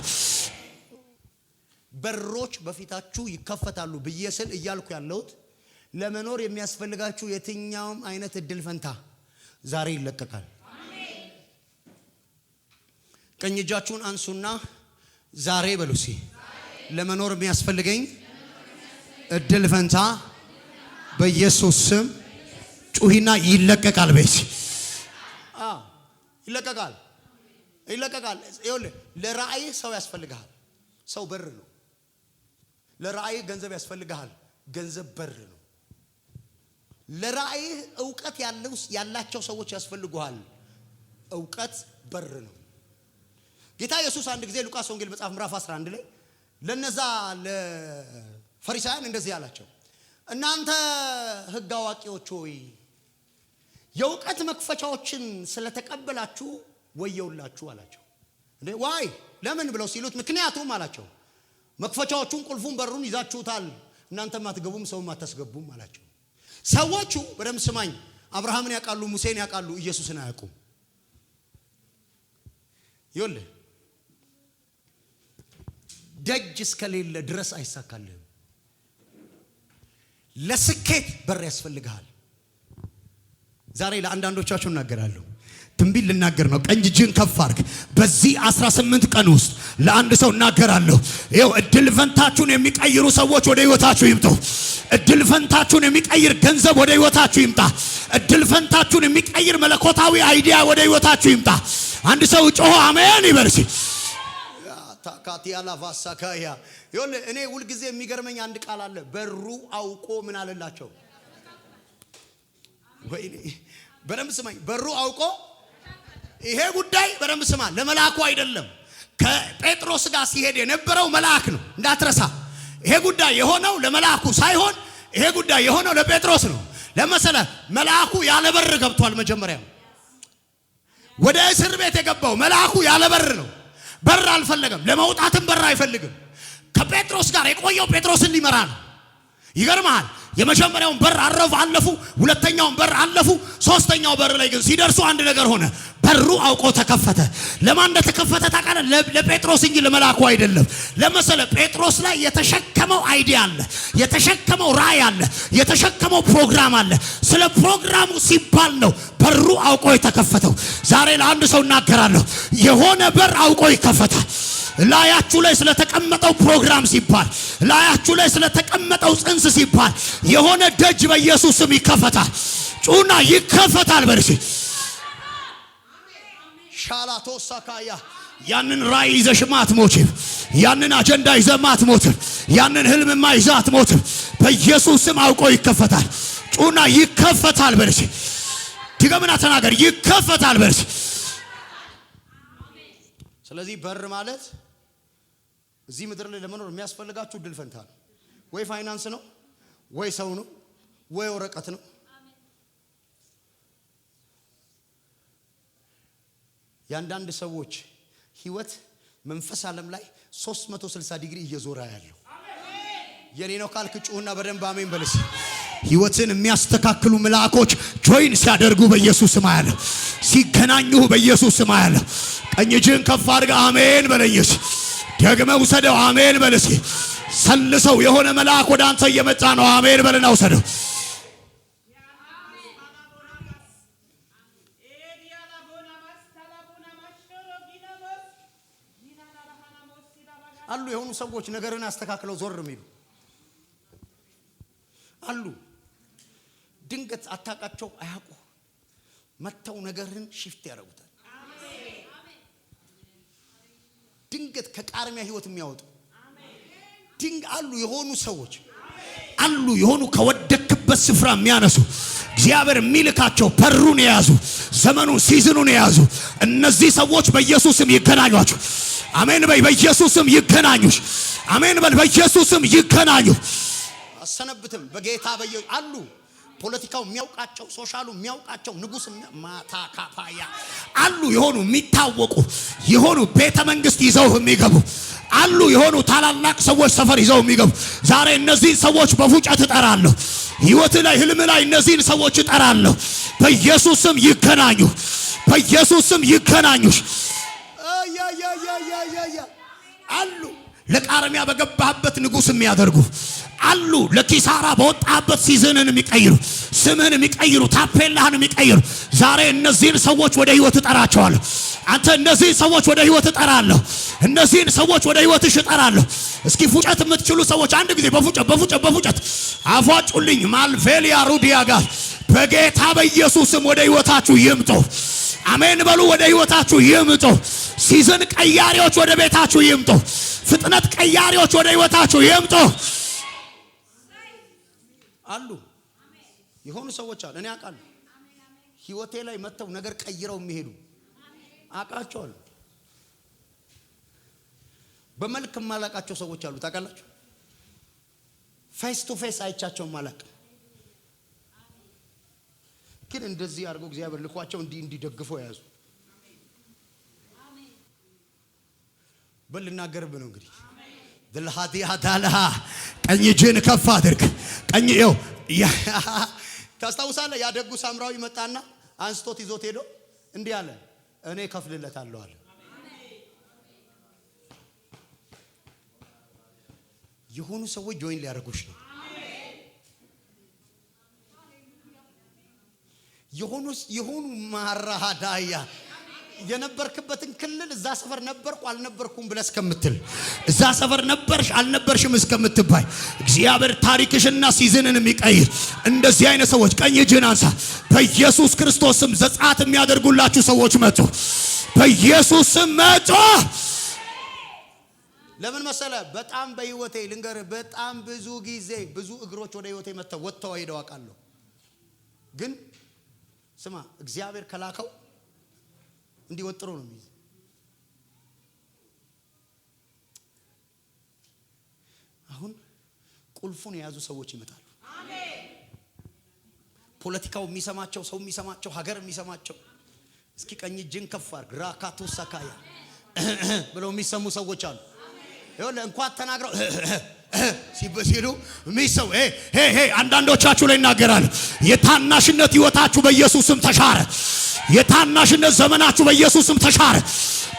በሮች በፊታችሁ ይከፈታሉ ብዬ ስል እያልኩ ያለሁት ለመኖር የሚያስፈልጋችሁ የትኛውም አይነት እድል ፈንታ ዛሬ ይለቀቃል። አሜን። ቀኝ እጃችሁን አንሱና ዛሬ በሉሲ ለመኖር የሚያስፈልገኝ እድል ፈንታ በኢየሱስ ስም ጩሂና ይለቀቃል። በይሲ ይለቀቃል። ይለቀቃል። ይኸውልህ ለራእይ ሰው ያስፈልጋል። ሰው በር ነው። ለራእይ ገንዘብ ያስፈልጋል። ገንዘብ በር ነው። ለራእይ ዕውቀት ያላቸው ሰዎች ያስፈልጉሃል። ዕውቀት በር ነው። ጌታ ኢየሱስ አንድ ጊዜ ሉቃስ ወንጌል መጽሐፍ ምዕራፍ 11 ላይ ለነዛ ለፈሪሳውያን እንደዚህ አላቸው፣ እናንተ ሕግ አዋቂዎች ሆይ የዕውቀት መክፈቻዎችን ስለተቀበላችሁ ወየውላችሁ አላቸው። እንዴ ዋይ ለምን ብለው ሲሉት ምክንያቱም አላቸው መክፈቻዎቹን ቁልፉን በሩን ይዛችሁታል፣ እናንተም አትገቡም ሰውም አታስገቡም አላቸው። ሰዎቹ በደም ስማኝ፣ አብርሃምን ያውቃሉ፣ ሙሴን ያውቃሉ፣ ኢየሱስን አያውቁም። ይኸውልህ ደጅ እስከሌለ ድረስ አይሳካልህም። ለስኬት በር ያስፈልግሃል። ዛሬ ለአንዳንዶቻችሁ እናገራለሁ። ትንቢት ልናገር ነው። ቀኝ እጅን ከፍ አድርግ። በዚህ 18 ቀን ውስጥ ለአንድ ሰው እናገራለሁ። ይኸው እድል ፈንታችሁን የሚቀይሩ ሰዎች ወደ ህይወታችሁ ይምጡ። እድል ፈንታችሁን የሚቀይር ገንዘብ ወደ ህይወታችሁ ይምጣ። እድል ፈንታችሁን የሚቀይር መለኮታዊ አይዲያ ወደ ህይወታችሁ ይምጣ። አንድ ሰው ጮሆ አሜን ይበርሲ። ታካቲያላ ቫሳካያ ይኸውልህ እኔ ሁል ጊዜ የሚገርመኝ አንድ ቃል አለ። በሩ አውቆ ምን አለላቸው? ወይኔ በደንብ ስማኝ። በሩ አውቆ ይሄ ጉዳይ በደንብ ስማ፣ ለመላኩ አይደለም። ከጴጥሮስ ጋር ሲሄድ የነበረው መልአክ ነው እንዳትረሳ። ይሄ ጉዳይ የሆነው ለመላኩ ሳይሆን ይሄ ጉዳይ የሆነው ለጴጥሮስ ነው። ለመሰለ መልአኩ ያለ በር ገብቷል። መጀመሪያ ወደ እስር ቤት የገባው መልአኩ ያለ በር ነው። በር አልፈለገም። ለመውጣትም በር አይፈልግም። ከጴጥሮስ ጋር የቆየው ጴጥሮስን ሊመራ ነው። ይገርማል። የመጀመሪያውን በር አለፉ፣ ሁለተኛውን በር አለፉ፣ ሶስተኛው በር ላይ ግን ሲደርሱ አንድ ነገር ሆነ። በሩ አውቆ ተከፈተ። ለማን እንደተከፈተ ታውቃለህ? ለጴጥሮስ እንጂ ለመላኩ አይደለም። ለመሰለ ጴጥሮስ ላይ የተሸከመው አይዲያ አለ፣ የተሸከመው ራእይ አለ፣ የተሸከመው ፕሮግራም አለ። ስለ ፕሮግራሙ ሲባል ነው በሩ አውቆ የተከፈተው። ዛሬ ለአንድ ሰው እናገራለሁ፣ የሆነ በር አውቆ ይከፈታል። ላያችሁ ላይ ስለተቀመጠው ፕሮግራም ሲባል፣ ላያችሁ ላይ ስለተቀመጠው ጽንስ ሲባል የሆነ ደጅ በኢየሱስ ስም ይከፈታል። ጩና ይከፈታል። በርሲ ሻላቶ ሳካያ ያንን ራእይ ይዘሽ ማትሞችም፣ ያንን አጀንዳ ይዘህ ማትሞትም፣ ያንን ህልምማ ይዘህ አትሞትም። በኢየሱስ ስም አውቆ ይከፈታል። ጩና ይከፈታል። በርሲ ድገምና ተናገር፣ ይከፈታል። በርሲ ስለዚህ በር ማለት እዚህ ምድር ላይ ለመኖር የሚያስፈልጋችሁ እድል ፈንታ ነው። ወይ ፋይናንስ ነው፣ ወይ ሰው ነው፣ ወይ ወረቀት ነው። ያንዳንድ ሰዎች ህይወት መንፈስ ዓለም ላይ 360 ዲግሪ እየዞረ ያለው የኔ ነው ካልክ ጩህና በደንብ አሜን በለስ። ህይወትን የሚያስተካክሉ መልአኮች ጆይን ሲያደርጉ በኢየሱስ ስም አያለሁ። ሲገናኙ በኢየሱስ ስም አያለሁ። ቀኝ እጅን ከፍ አድርገህ አሜን በለኝስ። ደግመህ ውሰደው አሜን በለስ። ሰልሰው የሆነ መልአክ ወደ አንተ እየመጣ ነው። አሜን በለና ውሰደው። አሉ የሆኑ ሰዎች ነገርን አስተካክለው ዞር የሚሉ አሉ። ድንገት አታውቃቸው አያውቁ መተው ነገርን ሽፍት ያደርጉታል። ድንገት ከቃርሚያ ህይወት የሚያወጡ አሉ የሆኑ ሰዎች አሉ። የሆኑ ከወደክበት ስፍራ የሚያነሱ እግዚአብሔር የሚልካቸው በሩን የያዙ ዘመኑን ሲዝኑን የያዙ እነዚህ ሰዎች በኢየሱስም ይገናኙአቸው። አሜን በይ። በኢየሱስም ይገናኙሽ። አሜን በል። በኢየሱስም ይገናኙ። አሰነብትም በጌታ አሉ። ፖለቲካው የሚያውቃቸው፣ ሶሻሉ የሚያውቃቸው፣ ንጉስ ማታ ካፋያ አሉ። የሆኑ የሚታወቁ የሆኑ ቤተ መንግስት ይዘው የሚገቡ አሉ። የሆኑ ታላላቅ ሰዎች ሰፈር ይዘው የሚገቡ ዛሬ እነዚህን ሰዎች በፉጨት እጠራለሁ። ህይወት ላይ ህልም ላይ እነዚህን ሰዎች እጠራለሁ። በኢየሱስም ይገናኙ። በኢየሱስም ይገናኙ። አሉ ለቃርሚያ በገባህበት ንጉስ የሚያደርጉ አሉ። ለኪሳራ በወጣበት ሲዝንን የሚቀይሩ ስምህን የሚቀይሩ ታፔላህን የሚቀይሩ ዛሬ እነዚህን ሰዎች ወደ ህይወት እጠራቸዋለሁ። አንተ እነዚህን ሰዎች ወደ ህይወት እጠራለሁ። እነዚህን ሰዎች ወደ ህይወትሽ እጠራለሁ። እስኪ ፉጨት የምትችሉ ሰዎች አንድ ጊዜ በፉጨት አፏጩልኝ። ማልቬሊያ ሩዲያ ጋር በጌታ በኢየሱስም ወደ ህይወታችሁ ይምጡ። አሜን በሉ። ወደ ህይወታችሁ ይምጡ። ሲዝን ቀያሪዎች ወደ ቤታችሁ ይምጡ። ፍጥነት ቀያሪዎች ወደ ህይወታችሁ ይምጡ። አሉ የሆኑ ሰዎች አሉ። እኔ አውቃለሁ። ህይወቴ ላይ መተው ነገር ቀይረው የሚሄዱ አውቃቸዋለሁ። በመልክ ማላቃቸው ሰዎች አሉ። ታውቃላችሁ? ፌስ ቱ ፌስ አይቻቸው ማላቅ ግን እንደዚህ አድርገው እግዚአብሔር ልኳቸው እንዲደግፈው ያዙ። በልናገርብ ነው እንግዲህ ድልሃዲያ ዳልሃ ቀኝ እጅን ከፍ አድርግ። ቀኝ ይው ታስታውሳለህ? ያደጉ ሳምራዊ መጣና አንስቶት ይዞት ሄዶ እንዲህ አለ፣ እኔ ከፍልለታለሁ አለ። የሆኑ ሰዎች ጆይን ሊያደርጉሽ ነው። የሆኑ ማራሃዳያ የነበርክበትን ክልል እዛ ሰፈር ነበርኩ አልነበርኩም ብለህ እስከምትል እዛ ሰፈር ነበርሽ አልነበርሽም እስከምትባይ እግዚአብሔር ታሪክሽና ሲዝንን የሚቀይር እንደዚህ አይነት ሰዎች ቀኝ እጅን አንሳ። በኢየሱስ ክርስቶስም ዘጻት የሚያደርጉላችሁ ሰዎች መጡ። በኢየሱስም መጡ። ለምን መሰለ? በጣም በህይወቴ ልንገር፣ በጣም ብዙ ጊዜ ብዙ እግሮች ወደ ህይወቴ ወጥተው ሄደው አውቃለሁ። ግን ስማ፣ እግዚአብሔር ከላከው እንዲወጥሩ ነው የሚይዝ። አሁን ቁልፉን የያዙ ሰዎች ይመጣሉ። አሜን። ፖለቲካው የሚሰማቸው፣ ሰው የሚሰማቸው፣ ሀገር የሚሰማቸው እስኪ ቀኝ እጅን ከፍ አድርግ። ራካቱ ሰካያ ብለው የሚሰሙ ሰዎች አሉ። ይኸውልህ እንኳን ተናግረው ሲሉ ሚሰው አንዳንዶቻችሁ ላይ ይናገራል። የታናሽነት ህይወታችሁ በኢየሱስም ተሻረ። የታናሽነት ዘመናችሁ በኢየሱስም ተሻረ።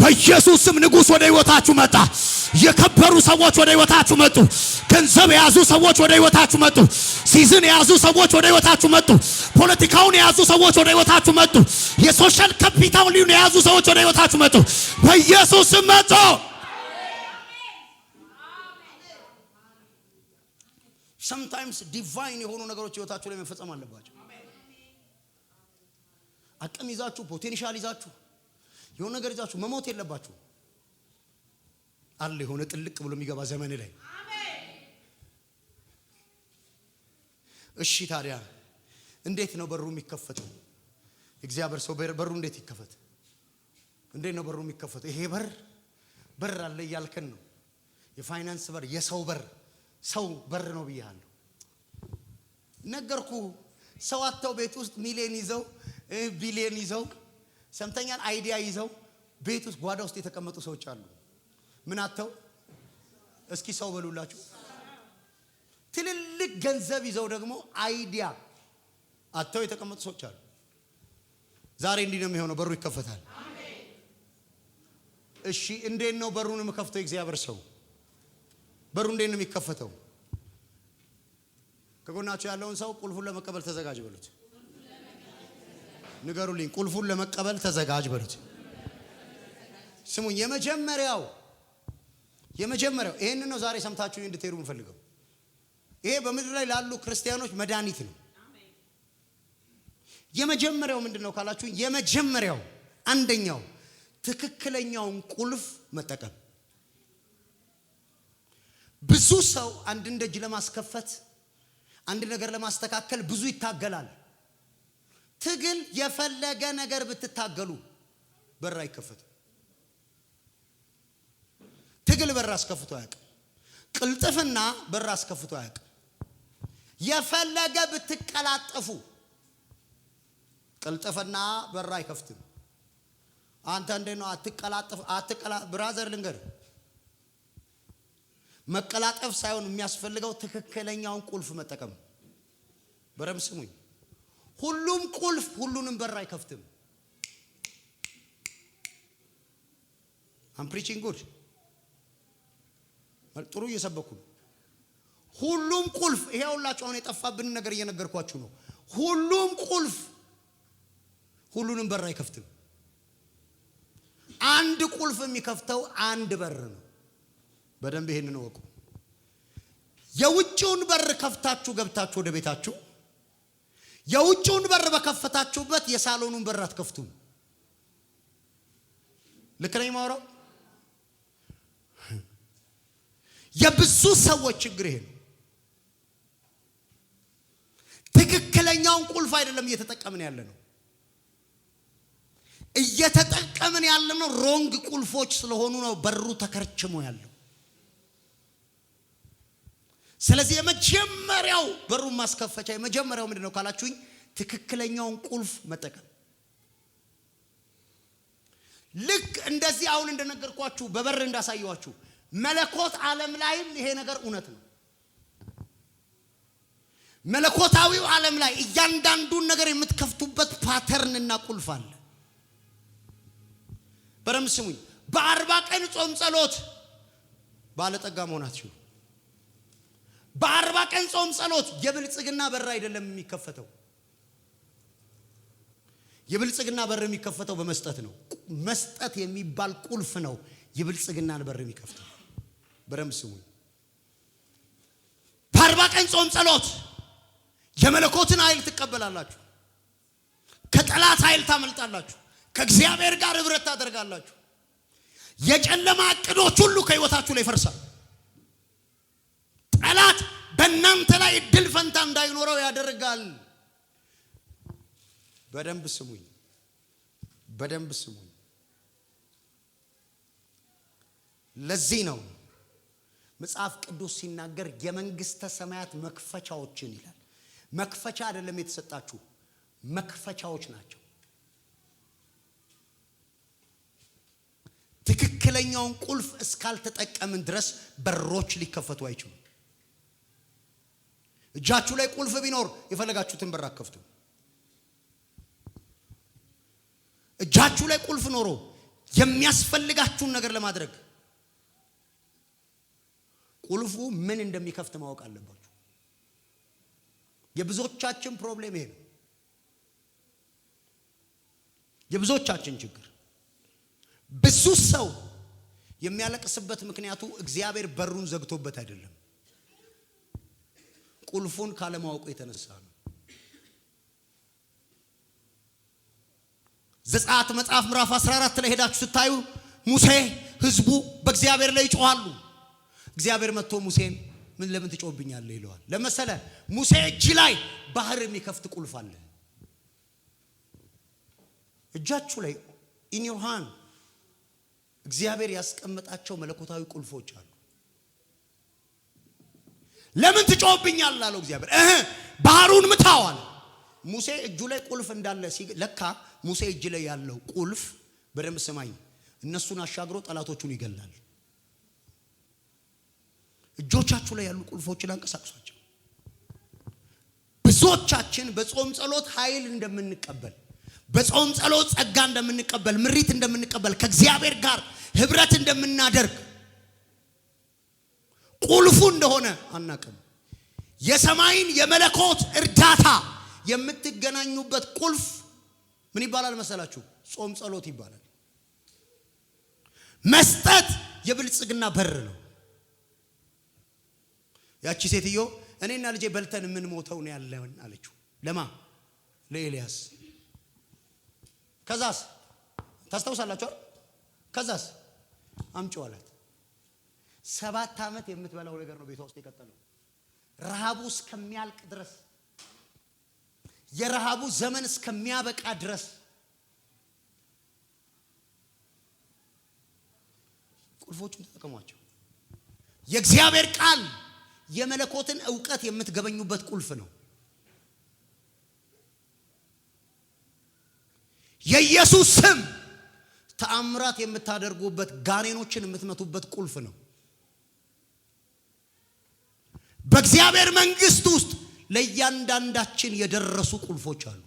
በኢየሱስም ንጉስ ወደ ህይወታችሁ መጣ። የከበሩ ሰዎች ወደ ህይወታችሁ መጡ። ገንዘብ የያዙ ሰዎች ወደ ህይወታችሁ መጡ። ሲዝን የያዙ ሰዎች ወደ ህይወታችሁ መጡ። ፖለቲካውን የያዙ ሰዎች ወደ ህይወታችሁ መጡ። የሶሻል ካፒታሉን የያዙ ሰዎች ወደ ህይወታችሁ መጡ። በኢየሱስም መጡ። sometimes divine የሆኑ ነገሮች ህይወታችሁ ላይ መፈጸም አለባቸው። አቅም ይዛችሁ ፖቴንሻል ይዛችሁ የሆነ ነገር ይዛችሁ መሞት የለባችሁ። አለ የሆነ ጥልቅ ብሎ የሚገባ ዘመን ላይ እሺ። ታዲያ እንዴት ነው በሩ የሚከፈተው? እግዚአብሔር ሰው በሩ እንዴት ይከፈት? እንዴት ነው በሩ የሚከፈተው? ይሄ በር አለ እያልከን ነው። የፋይናንስ በር፣ የሰው በር፣ ሰው በር ነው ብያለሁ። ነገርኩ ሰው አጥተው ቤት ውስጥ ሚሊዮን ይዘው ቢሊዮን ይዘው ሰምተኛል አይዲያ ይዘው ቤት ውስጥ ጓዳ ውስጥ የተቀመጡ ሰዎች አሉ። ምን አጥተው እስኪ ሰው በሉላችሁ። ትልልቅ ገንዘብ ይዘው ደግሞ አይዲያ አጥተው የተቀመጡ ሰዎች አሉ። ዛሬ እንዲህ ነው የሚሆነው። በሩ ይከፈታል። አሜን። እሺ እንዴት ነው በሩን የምከፍተው? እግዚአብሔር ሰው በሩ እንዴት ነው የሚከፈተው? ከጎናችሁ ያለውን ሰው ቁልፉን ለመቀበል ተዘጋጅ በሉት። ንገሩልኝ፣ ቁልፉን ለመቀበል ተዘጋጅ በሉት። ስሙኝ፣ የመጀመሪያው ይሄንን ነው ዛሬ ሰምታችሁ እንድትሄዱ የምፈልገው። ይሄ በምድር ላይ ላሉ ክርስቲያኖች መድኃኒት ነው። የመጀመሪያው ምንድነው ካላችሁ፣ የመጀመሪያው አንደኛው ትክክለኛውን ቁልፍ መጠቀም። ብዙ ሰው አንድን ደጅ ለማስከፈት አንድ ነገር ለማስተካከል ብዙ ይታገላል። ትግል የፈለገ ነገር ብትታገሉ በር አይከፈትም። ትግል በር አስከፍቶ አያውቅም። ቅልጥፍና በር አስከፍቶ አያውቅም። የፈለገ ብትቀላጠፉ ቅልጥፍና በር አይከፍትም። አንተ እንዴት ነው ብራዘር ልንገር፣ መቀላጠፍ ሳይሆን የሚያስፈልገው ትክክለኛውን ቁልፍ መጠቀም። በረም ስሙኝ፣ ሁሉም ቁልፍ ሁሉንም በር አይከፍትም። I'm preaching good። ጥሩ እየሰበኩ ነው። ሁሉም ቁልፍ ይሄውላችሁ አሁን የጠፋብን ነገር እየነገርኳችሁ ነው። ሁሉም ቁልፍ ሁሉንም በር አይከፍትም። አንድ ቁልፍ የሚከፍተው አንድ በር ነው። በደንብ ይሄንን ወቁ። የውጭውን በር ከፍታችሁ ገብታችሁ ወደ ቤታችሁ፣ የውጭውን በር በከፈታችሁበት የሳሎኑን በር አትከፍቱም። ልክ ነኝ ማውራው? የብዙ ሰዎች ችግር ይሄ ነው። ትክክለኛውን ቁልፍ አይደለም እየተጠቀምን ያለ ነው። እየተጠቀምን ያለነው ሮንግ ቁልፎች ስለሆኑ ነው በሩ ተከርችሞ ያለው። ስለዚህ የመጀመሪያው በሩን ማስከፈቻ የመጀመሪያው ምንድነው ካላችሁኝ፣ ትክክለኛውን ቁልፍ መጠቀም። ልክ እንደዚህ አሁን እንደነገርኳችሁ በበር እንዳሳየዋችሁ መለኮት ዓለም ላይም ይሄ ነገር እውነት ነው። መለኮታዊው ዓለም ላይ እያንዳንዱን ነገር የምትከፍቱበት ፓተርንና ቁልፍ አለ። በረም ስሙኝ፣ በ40 ቀን ጾም ጸሎት ባለጠጋ መሆን አትችሉ። በ40 ቀን ጾም ጸሎት የብልጽግና በር አይደለም የሚከፈተው። የብልጽግና በር የሚከፈተው በመስጠት ነው። መስጠት የሚባል ቁልፍ ነው የብልጽግናን በር የሚከፍተው። በረም ስሙኝ፣ በ40 ቀን ጾም ጸሎት የመለኮትን ኃይል ትቀበላላችሁ። ከጠላት ኃይል ታመልጣላችሁ። ከእግዚአብሔር ጋር ህብረት ታደርጋላችሁ። የጨለማ ዕቅዶች ሁሉ ከህይወታችሁ ላይ ይፈርሳል። ጠላት በእናንተ ላይ እድል ፈንታ እንዳይኖረው ያደርጋል። በደንብ ስሙኝ፣ በደንብ ስሙኝ። ለዚህ ነው መጽሐፍ ቅዱስ ሲናገር የመንግስተ ሰማያት መክፈቻዎችን ይላል። መክፈቻ አይደለም የተሰጣችሁ፣ መክፈቻዎች ናቸው። ትክክለኛውን ቁልፍ እስካልተጠቀምን ድረስ በሮች ሊከፈቱ አይችሉም። እጃችሁ ላይ ቁልፍ ቢኖር የፈለጋችሁትን በር አትከፍቱ። እጃችሁ ላይ ቁልፍ ኖሮ የሚያስፈልጋችሁን ነገር ለማድረግ ቁልፉ ምን እንደሚከፍት ማወቅ አለባችሁ። የብዙዎቻችን ፕሮብሌም ይሄ ነው። የብዙዎቻችን ችግር ብዙ ሰው የሚያለቅስበት ምክንያቱ እግዚአብሔር በሩን ዘግቶበት አይደለም፣ ቁልፉን ካለማወቁ የተነሳ ነው። ዘጸአት መጽሐፍ ምዕራፍ 14 ላይ ሄዳችሁ ስታዩ ሙሴ ህዝቡ በእግዚአብሔር ላይ ይጮሃሉ። እግዚአብሔር መጥቶ ሙሴን ምን ለምን ትጮህብኛለህ ይለዋል። ለመሰለ ሙሴ እጅ ላይ ባህር የሚከፍት ቁልፍ አለ። እጃችሁ ላይ in your hand እግዚአብሔር ያስቀመጣቸው መለኮታዊ ቁልፎች አሉ። ለምን ትጮህብኛለህ አለው እግዚአብሔር። ባህሩን ምታው አለ። ሙሴ እጁ ላይ ቁልፍ እንዳለ ለካ ሙሴ እጅ ላይ ያለው ቁልፍ በደንብ ስማኝ፣ እነሱን አሻግሮ ጠላቶቹን ይገላል። እጆቻችሁ ላይ ያሉ ቁልፎችን አንቀሳቅሷቸው። ብዙዎቻችን በጾም ጸሎት ኃይል እንደምንቀበል፣ በጾም ጸሎት ጸጋ እንደምንቀበል፣ ምሪት እንደምንቀበል፣ ከእግዚአብሔር ጋር ህብረት እንደምናደርግ ቁልፉ እንደሆነ አናውቅም። የሰማይን የመለኮት እርዳታ የምትገናኙበት ቁልፍ ምን ይባላል መሰላችሁ? ጾም ጸሎት ይባላል። መስጠት የብልጽግና በር ነው። ያቺ ሴትዮ እኔና ልጄ በልተን ምን ሞተው ነው ያለን አለችው። ለማ ለኤልያስ። ከዛስ ታስታውሳላችሁ? ከዛስ አምጪው አላት። 7 ዓመት የምትበላው ነገር ነው ቤቷ ውስጥ የቀጠለው። ረሃቡ እስከሚያልቅ ድረስ፣ የረሃቡ ዘመን እስከሚያበቃ ድረስ ቁልፎቹን ተጠቀሟቸው። የእግዚአብሔር ቃል የመለኮትን ዕውቀት የምትገበኙበት ቁልፍ ነው። የኢየሱስ ስም ተአምራት የምታደርጉበት፣ ጋኔኖችን የምትመቱበት ቁልፍ ነው። በእግዚአብሔር መንግስት ውስጥ ለእያንዳንዳችን የደረሱ ቁልፎች አሉ።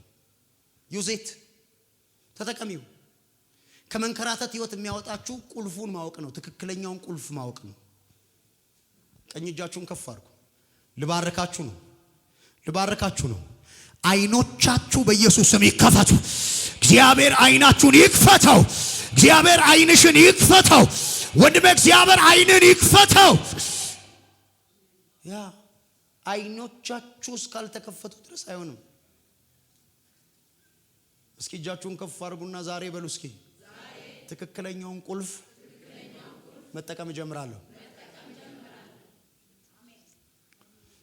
ዩዜት ተጠቀሚው። ከመንከራተት ህይወት የሚያወጣችሁ ቁልፉን ማወቅ ነው። ትክክለኛውን ቁልፍ ማወቅ ነው። ቀኝ እጃችሁን ከፍ አድርጉ። ልባርካችሁ ነው። አይኖቻችሁ በኢየሱስ ስም ይከፈቱ። እግዚአብሔር አይናችሁን ይክፈተው። እግዚአብሔር አይንሽን ይክፈተው። ወንድሜ እግዚአብሔር አይንን ይክፈተው። ያ አይኖቻችሁ እስካልተከፈቱ ድረስ አይሆንም። እስኪ እጃችሁን ከፍ አድርጉና ዛሬ በሉ እስኪ ትክክለኛውን ቁልፍ መጠቀም ጀምራለሁ።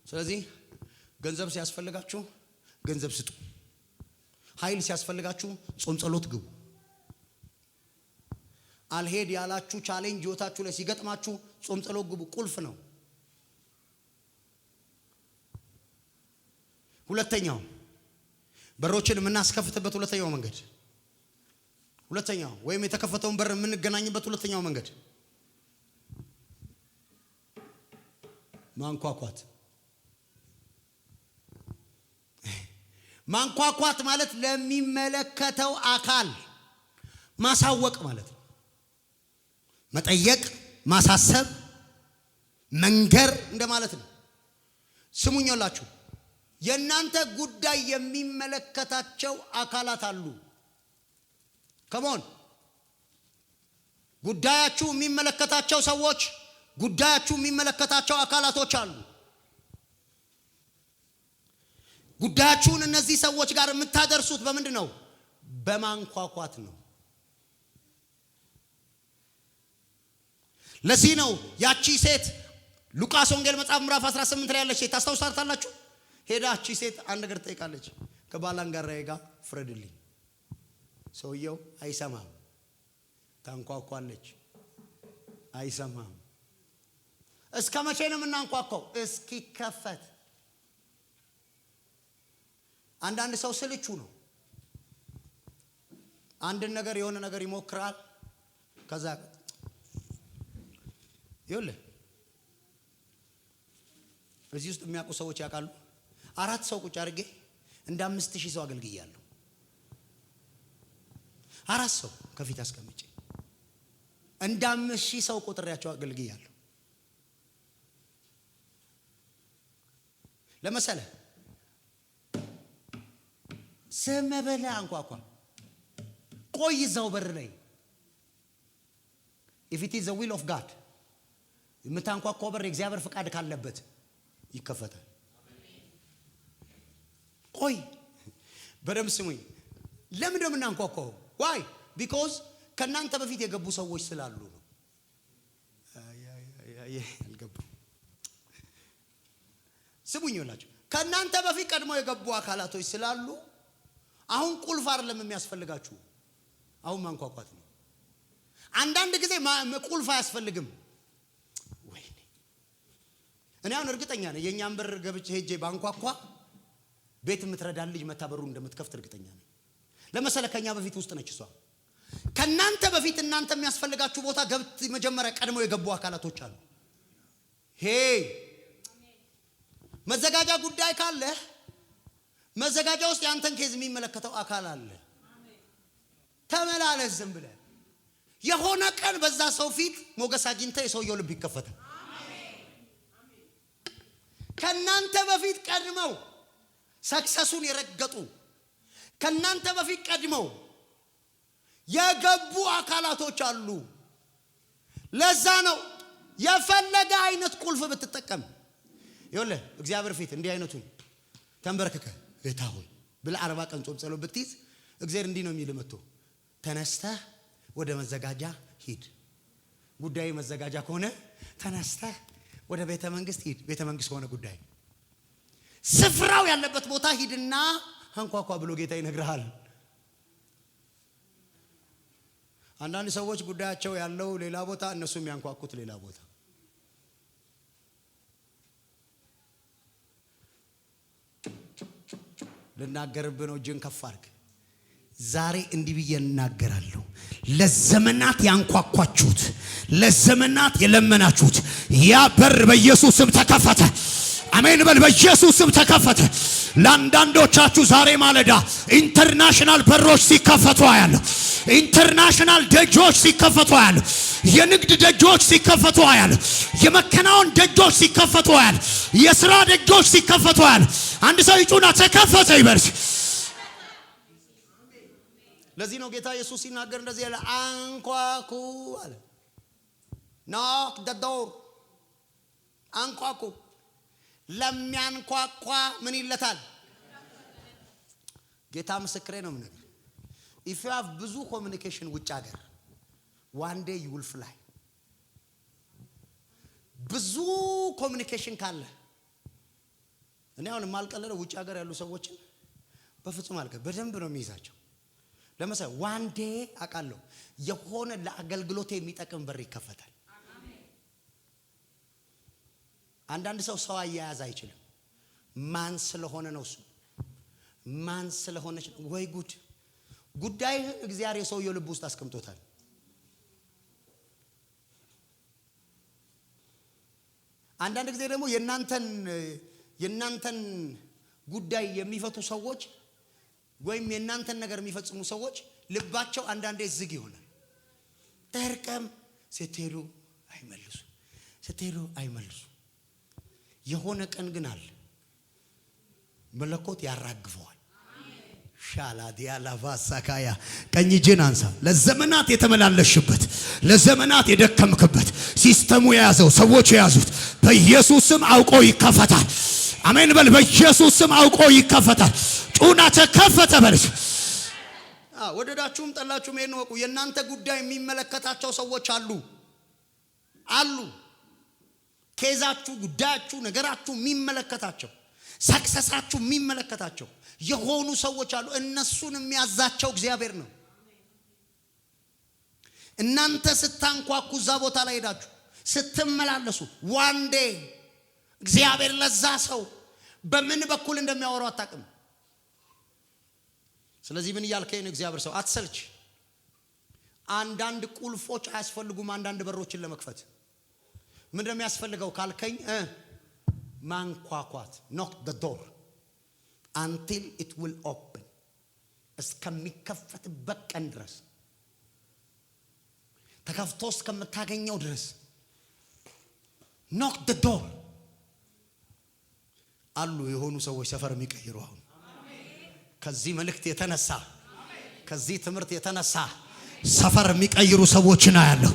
ስለዚህ ገንዘብ ሲያስፈልጋችሁ ገንዘብ ስጡ። ኃይል ሲያስፈልጋችሁ ጾም ጸሎት ግቡ። አልሄድ ያላችሁ ቻሌንጅ ህይወታችሁ ላይ ሲገጥማችሁ ጾም ጸሎት ግቡ። ቁልፍ ነው። ሁለተኛው በሮችን የምናስከፍትበት ሁለተኛው ወይም የተከፈተውን በር የምንገናኝበት ሁለተኛው መንገድ ማንኳኳት ማለት ለሚመለከተው አካል ማሳወቅ ማለት ነው። መጠየቅ፣ ማሳሰብ፣ መንገር እንደማለት ነው። ስሙኛላችሁ፣ የእናንተ ጉዳይ የሚመለከታቸው አካላት አሉ። ከሞን ጉዳያችሁ የሚመለከታቸው ሰዎች፣ ጉዳያችሁ የሚመለከታቸው አካላቶች አሉ። ጉዳያችሁን እነዚህ ሰዎች ጋር የምታደርሱት በምንድን ነው? በማንኳኳት ነው። ለዚህ ነው ያቺ ሴት ሉቃስ ወንጌል መጽሐፍ ምዕራፍ 18 ላይ ያለች ሴት ታስታውሳላችሁ? ሄዳቺ ሴት አንድ ነገር ጠይቃለች። ከባላንጋራዬ ጋር ፍረድልኝ። ሰውየው አይሰማም። ታንኳኳለች፣ አይሰማም። እስከ መቼ ነው የምናንኳኳው? እስኪከፈት። አንዳንድ ሰው ስልቹ ነው። አንድን ነገር የሆነ ነገር ይሞክራል። ከዛ ይኸውልህ እዚህ ውስጥ የሚያውቁ ሰዎች ያውቃሉ። 4 ሰው ቁጭ አድርጌ እንደ 5000 ሰው አገልግያለሁ። 4 ሰው ከፊት አስቀምጬ እንደ 5000 ሰው ቁጥሬያቸው አገልግያለሁ። ለምሳሌ ስም በላ አንኳኳ፣ ቆይ እዛው በር ላይ if it is the will of God የምታንኳኳው በር የእግዚአብሔር ፍቃድ ካለበት ይከፈታል። ቆይ በደም ስሙኝ። ለምን ደም እናንኳኳው? why because ከናንተ በፊት የገቡ ሰዎች ስላሉ ነው። አልገቡ። ስሙኝ ይላችሁ ከናንተ በፊት ቀድሞ የገቡ አካላቶች ስላሉ አሁን ቁልፍ አይደለም የሚያስፈልጋችሁ፣ አሁን ማንኳኳት ነው። አንዳንድ ጊዜ ቁልፍ አያስፈልግም። ወይኔ እኔ አሁን እርግጠኛ ነኝ የኛን በር ገብቼ ሄጄ ባንኳኳ ቤት የምትረዳን ልጅ መታበሩ እንደምትከፍት እርግጠኛ ነኝ። ለመሰለከኛ በፊት ውስጥ ነች እሷ። ከናንተ በፊት እናንተ የሚያስፈልጋችሁ ቦታ ገብት መጀመሪያ ቀድመው የገቡ አካላቶች አሉ። መዘጋጃ ጉዳይ ካለ መዘጋጃ ውስጥ ያንተን ኬዝ የሚመለከተው አካል አለ። ተመላለስ ዝም ብለህ የሆነ ቀን በዛ ሰው ፊት ሞገስ አግኝተ የሰውየው ልብ ይከፈታል። ከናንተ በፊት ቀድመው ሰክሰሱን የረገጡ ከናንተ በፊት ቀድመው የገቡ አካላቶች አሉ። ለዛ ነው የፈለገ አይነት ቁልፍ ብትጠቀም ይኸውልህ እግዚአብሔር ፊት እንዲህ አይነቱን ተንበርክከ ጌታ ሆይ ብለ 40 ቀን ጾም ጸሎት ብትይዝ እግዚአብሔር እንዲህ ነው የሚል መጥቶ ተነስተህ ወደ መዘጋጃ ሂድ። ጉዳይ መዘጋጃ ከሆነ ተነስተህ ወደ ቤተ መንግስት ሂድ። ቤተ መንግስት ሆነ ጉዳይ ስፍራው ያለበት ቦታ ሂድና አንኳኳ ብሎ ጌታ ይነግርሃል። አንዳንድ ሰዎች ጉዳያቸው ያለው ሌላ ቦታ እነሱ የሚያንኳኩት ሌላ ቦታ። ልናገርብህ ነው። እጅን ከፍ አድርግ። ዛሬ እንዲህ ብዬ እናገራለሁ። ለዘመናት ያንኳኳችሁት ለዘመናት የለመናችሁት ያ በር በኢየሱስ ስም ተከፈተ። አሜን በል። በኢየሱስ ስም ተከፈተ። ለአንዳንዶቻችሁ ዛሬ ማለዳ ኢንተርናሽናል በሮች ሲከፈቱ አያለሁ። ኢንተርናሽናል ደጆች ሲከፈቱ አያለሁ። የንግድ ደጆች ሲከፈቱ አያለሁ። የመከናወን ደጆች ሲከፈቱ አያለሁ። የሥራ ደጆች ሲከፈቱ አያለሁ። አንድ ሰው ይጩና ተከፈተ ይበርስ። ለዚህ ነው ጌታ ኢየሱስ ሲናገር እንደዚህ ያለ አንኳኩ አለ። knock the door አንኳኩ። ለሚያንኳኳ ምን ይለታል? ጌታ ምስክሬ ነው ምነግር። if you have ብዙ ኮሙኒኬሽን ውጭ ሀገር one day you will fly። ብዙ ኮሙኒኬሽን ካለ እኔ አሁን ማልቀለለው ውጭ ሀገር ያሉ ሰዎችን በፍጹም አልከ በደንብ ነው የሚይዛቸው። ለምሳሌ one day አቃለሁ የሆነ ለአገልግሎት የሚጠቅም በር ይከፈታል። አንዳንድ ሰው አያያዝ አይችልም። ማን ስለሆነ ነው እሱ ማን ስለሆነች ወይ ጉድ ጉዳይ እግዚአብሔር የሰውየው ልብ ውስጥ አስቀምጦታል። አንዳንድ ጊዜ ደግሞ የናንተን ጉዳይ የሚፈቱ ሰዎች ወይም የናንተን ነገር የሚፈጽሙ ሰዎች ልባቸው አንዳንዴ ዝግ ይሆናል። ተርቀም ስትሄዱ አይመልሱ የሆነ ቀን ግን አለ መለኮት ያራግፈዋል። ሻላዲያ ላቫሳካያ ቀኝ እጅን አንሳ። ለዘመናት የተመላለሽበት ለዘመናት የደከምክበት ሲስተሙ የያዘው ሰዎች የያዙት በኢየሱስ ስም አውቆ ይከፈታል። አሜን በል። በኢየሱስ ስም አውቆ ይከፈታል። ጩና ተከፈተ በልሽ። ወደዳችሁም ጠላችሁም ይሄን ወቁ። የናንተ ጉዳይ የሚመለከታቸው ሰዎች አሉ። ኬዛችሁ ጉዳያችሁ ነገራችሁ የሚመለከታቸው ሰክሰሳችሁ የሚመለከታቸው የሆኑ ሰዎች አሉ። እነሱን የሚያዛቸው እግዚአብሔር ነው። እናንተ ስታንኳኩ እዛ ቦታ ላይ ሄዳችሁ ስትመላለሱ one day እግዚአብሔር ለዛ ሰው በምን በኩል እንደሚያወራው አታውቅም። ስለዚህ ምን እያልከኝ ነው? እግዚአብሔር ሰው አትሰልች። አንዳንድ ቁልፎች አያስፈልጉም አንዳንድ በሮችን ለመክፈት። ምን እንደሚያስፈልገው ካልከኝ ማንኳኳት knock the door until it will open እስከሚከፈትበት ቀን ድረስ ተከፍቶ እስከምታገኘው ድረስ knock the door። አሉ የሆኑ ሰዎች ሰፈር የሚቀይሩ አሁን ከዚህ መልእክት የተነሳ ከዚህ ትምህርት የተነሳ ሰፈር የሚቀይሩ ሰዎችን አያለሁ።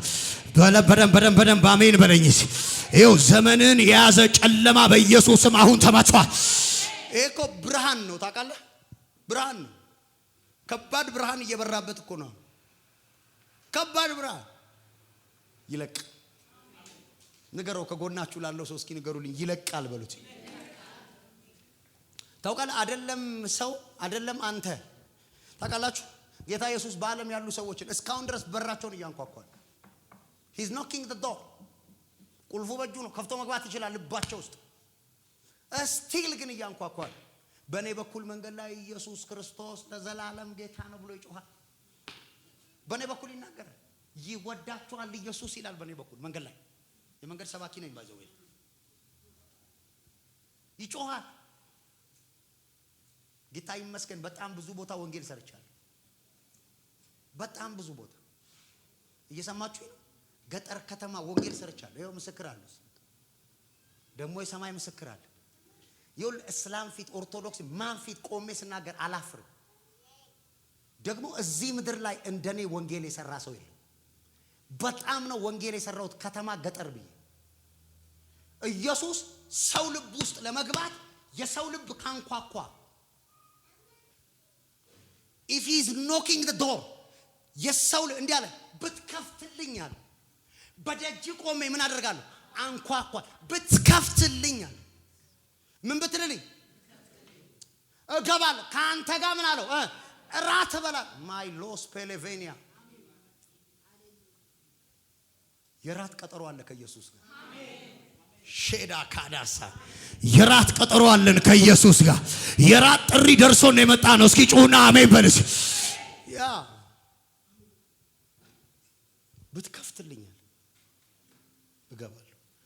በደንብ አሜን በለኝስ። ይኸው ዘመንን የያዘ ጨለማ በኢየሱስም አሁን ተመቷል። ይሄ እኮ ብርሃን ነው ታውቃለህ። ብርሃን ነው። ከባድ ብርሃን እየበራበት እኮ ነው። ከባድ ብርሃን ይለቅ። ንገረው ከጎናችሁ ላለው ሰው እስኪ ንገሩልኝ ይለቃል በሉት። ታውቃለህ አይደለም ሰው አይደለም አንተ ታውቃላችሁ። ጌታ ኢየሱስ በዓለም ያሉ ሰዎችን እስካሁን ድረስ በራቸውን እያንኳኳል። he's knocking the door። ቁልፉ በእጁ ነው። ከፍቶ መግባት ይችላል ልባቸው ውስጥ። እስቲል ግን እያንኳኳል። በኔ በኩል መንገድ ላይ ኢየሱስ ክርስቶስ ለዘላለም ጌታ ነው ብሎ ይጮሃል። በኔ በኩል ይናገራል። ይወዳችኋል ኢየሱስ ይላል። በኔ በኩል መንገድ ላይ የመንገድ ሰባኪ ነኝ ባይዘው ይጮሃል። ጌታ ይመስገን በጣም ብዙ ቦታ ወንጌል ሰርቻለሁ። በጣም ብዙ ቦታ እየሰማችሁ ነው። ገጠር ከተማ ወንጌል ሰርቻለሁ። ይሄው ምስክር አለ። ደግሞ የሰማይ ምስክር አለ። ይሁን እስላም ፊት ኦርቶዶክስ ማን ፊት ቆሜ ስናገር አላፍርም። ደግሞ እዚህ ምድር ላይ እንደኔ ወንጌል የሰራ ሰው የለም። በጣም ነው ወንጌል የሰራውት ከተማ ገጠር ብዬ። ኢየሱስ ሰው ልብ ውስጥ ለመግባት የሰው ልብ ካንኳኳ if he is knocking the door የሰው እንዲህ አለ ብትከፍትልኛል በደጅ ቆሜ ምን አደርጋለሁ አንኳኳ ብትከፍትልኛል ምን ብትልልኝ እገባለሁ ካንተ ጋር ምን አለው ራት በላ ማይ ሎስ ፔሌቬኒያ የራት ቀጠሮ አለ ከኢየሱስ ጋር አሜን ሼዳ ካዳሳ የራት ቀጠሮ አለን ከኢየሱስ ጋር የራት ጥሪ ደርሶ ነው የመጣ ነው እስኪ ጩና አሜን በልስ ያ ብትከፍትልኛል እገባለሁ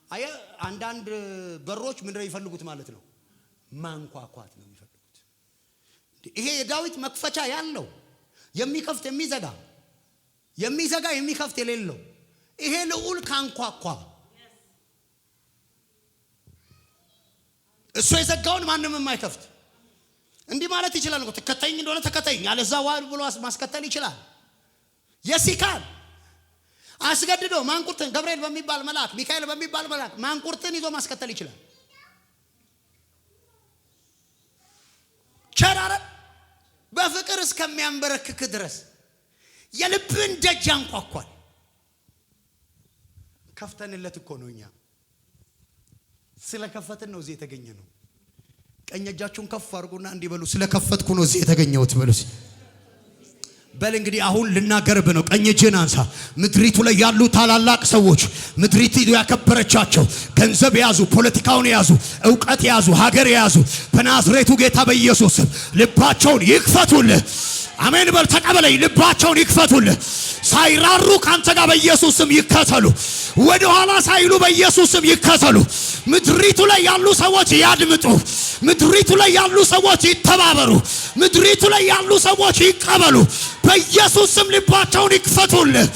አየ አንዳንድ በሮች ምንድነው ይፈልጉት ማለት ነው ማንኳኳት ነው የሚፈልጉት ይሄ የዳዊት መክፈቻ ያለው የሚከፍት የሚዘጋ የሚከፍት የሌለው ይሄ ልዑል ካንኳኳ እሱ የዘጋውን ማንንም የማይከፍት እንዲህ ማለት ይችላል እኮ ተከታኝ እንደሆነ ተከታኝ አለዛ ዋል ብሎ ማስከተል ይችላል የሲካል አስገድዶ ማንቁርትን ገብርኤል በሚባል መልአክ ሚካኤል በሚባል መልአክ ማንቁርትን ይዞ ማስከተል ይችላል ቸራረ በፍቅር እስከሚያንበረክክ ድረስ የልብን ደጅ አንኳኳል ከፍተንለት እኮ ነው እኛ ስለከፈትን ነው እዚህ የተገኘ ነው ቀኝ እጃችሁን ከፍ አድርጉና እንዲበሉ ስለከፈትኩ ነው እዚህ የተገኘሁት በሉስ በል እንግዲህ አሁን ልናገርብ ነው ቀኝ እጅን አንሳ ምድሪቱ ላይ ያሉ ታላላቅ ሰዎች ምድሪቱ ያከበረቻቸው ገንዘብ ያዙ ፖለቲካውን ያዙ ዕውቀት ያዙ ሀገር ያዙ በናዝሬቱ ጌታ በኢየሱስ ልባቸውን ይክፈቱልህ አሜን በል ተቀበለኝ ልባቸውን ይክፈቱልህ ሳይራሩ ካንተ ጋር በኢየሱስ ስም ይከተሉ ወደ ኋላ ሳይሉ በኢየሱስ ስም ይከተሉ ምድሪቱ ላይ ያሉ ሰዎች ያድምጡ ምድሪቱ ላይ ያሉ ሰዎች ይተባበሩ ምድሪቱ ላይ ያሉ ሰዎች ይቀበሉ በኢየሱስ ስም ልባቸውን ይክፈቱልህ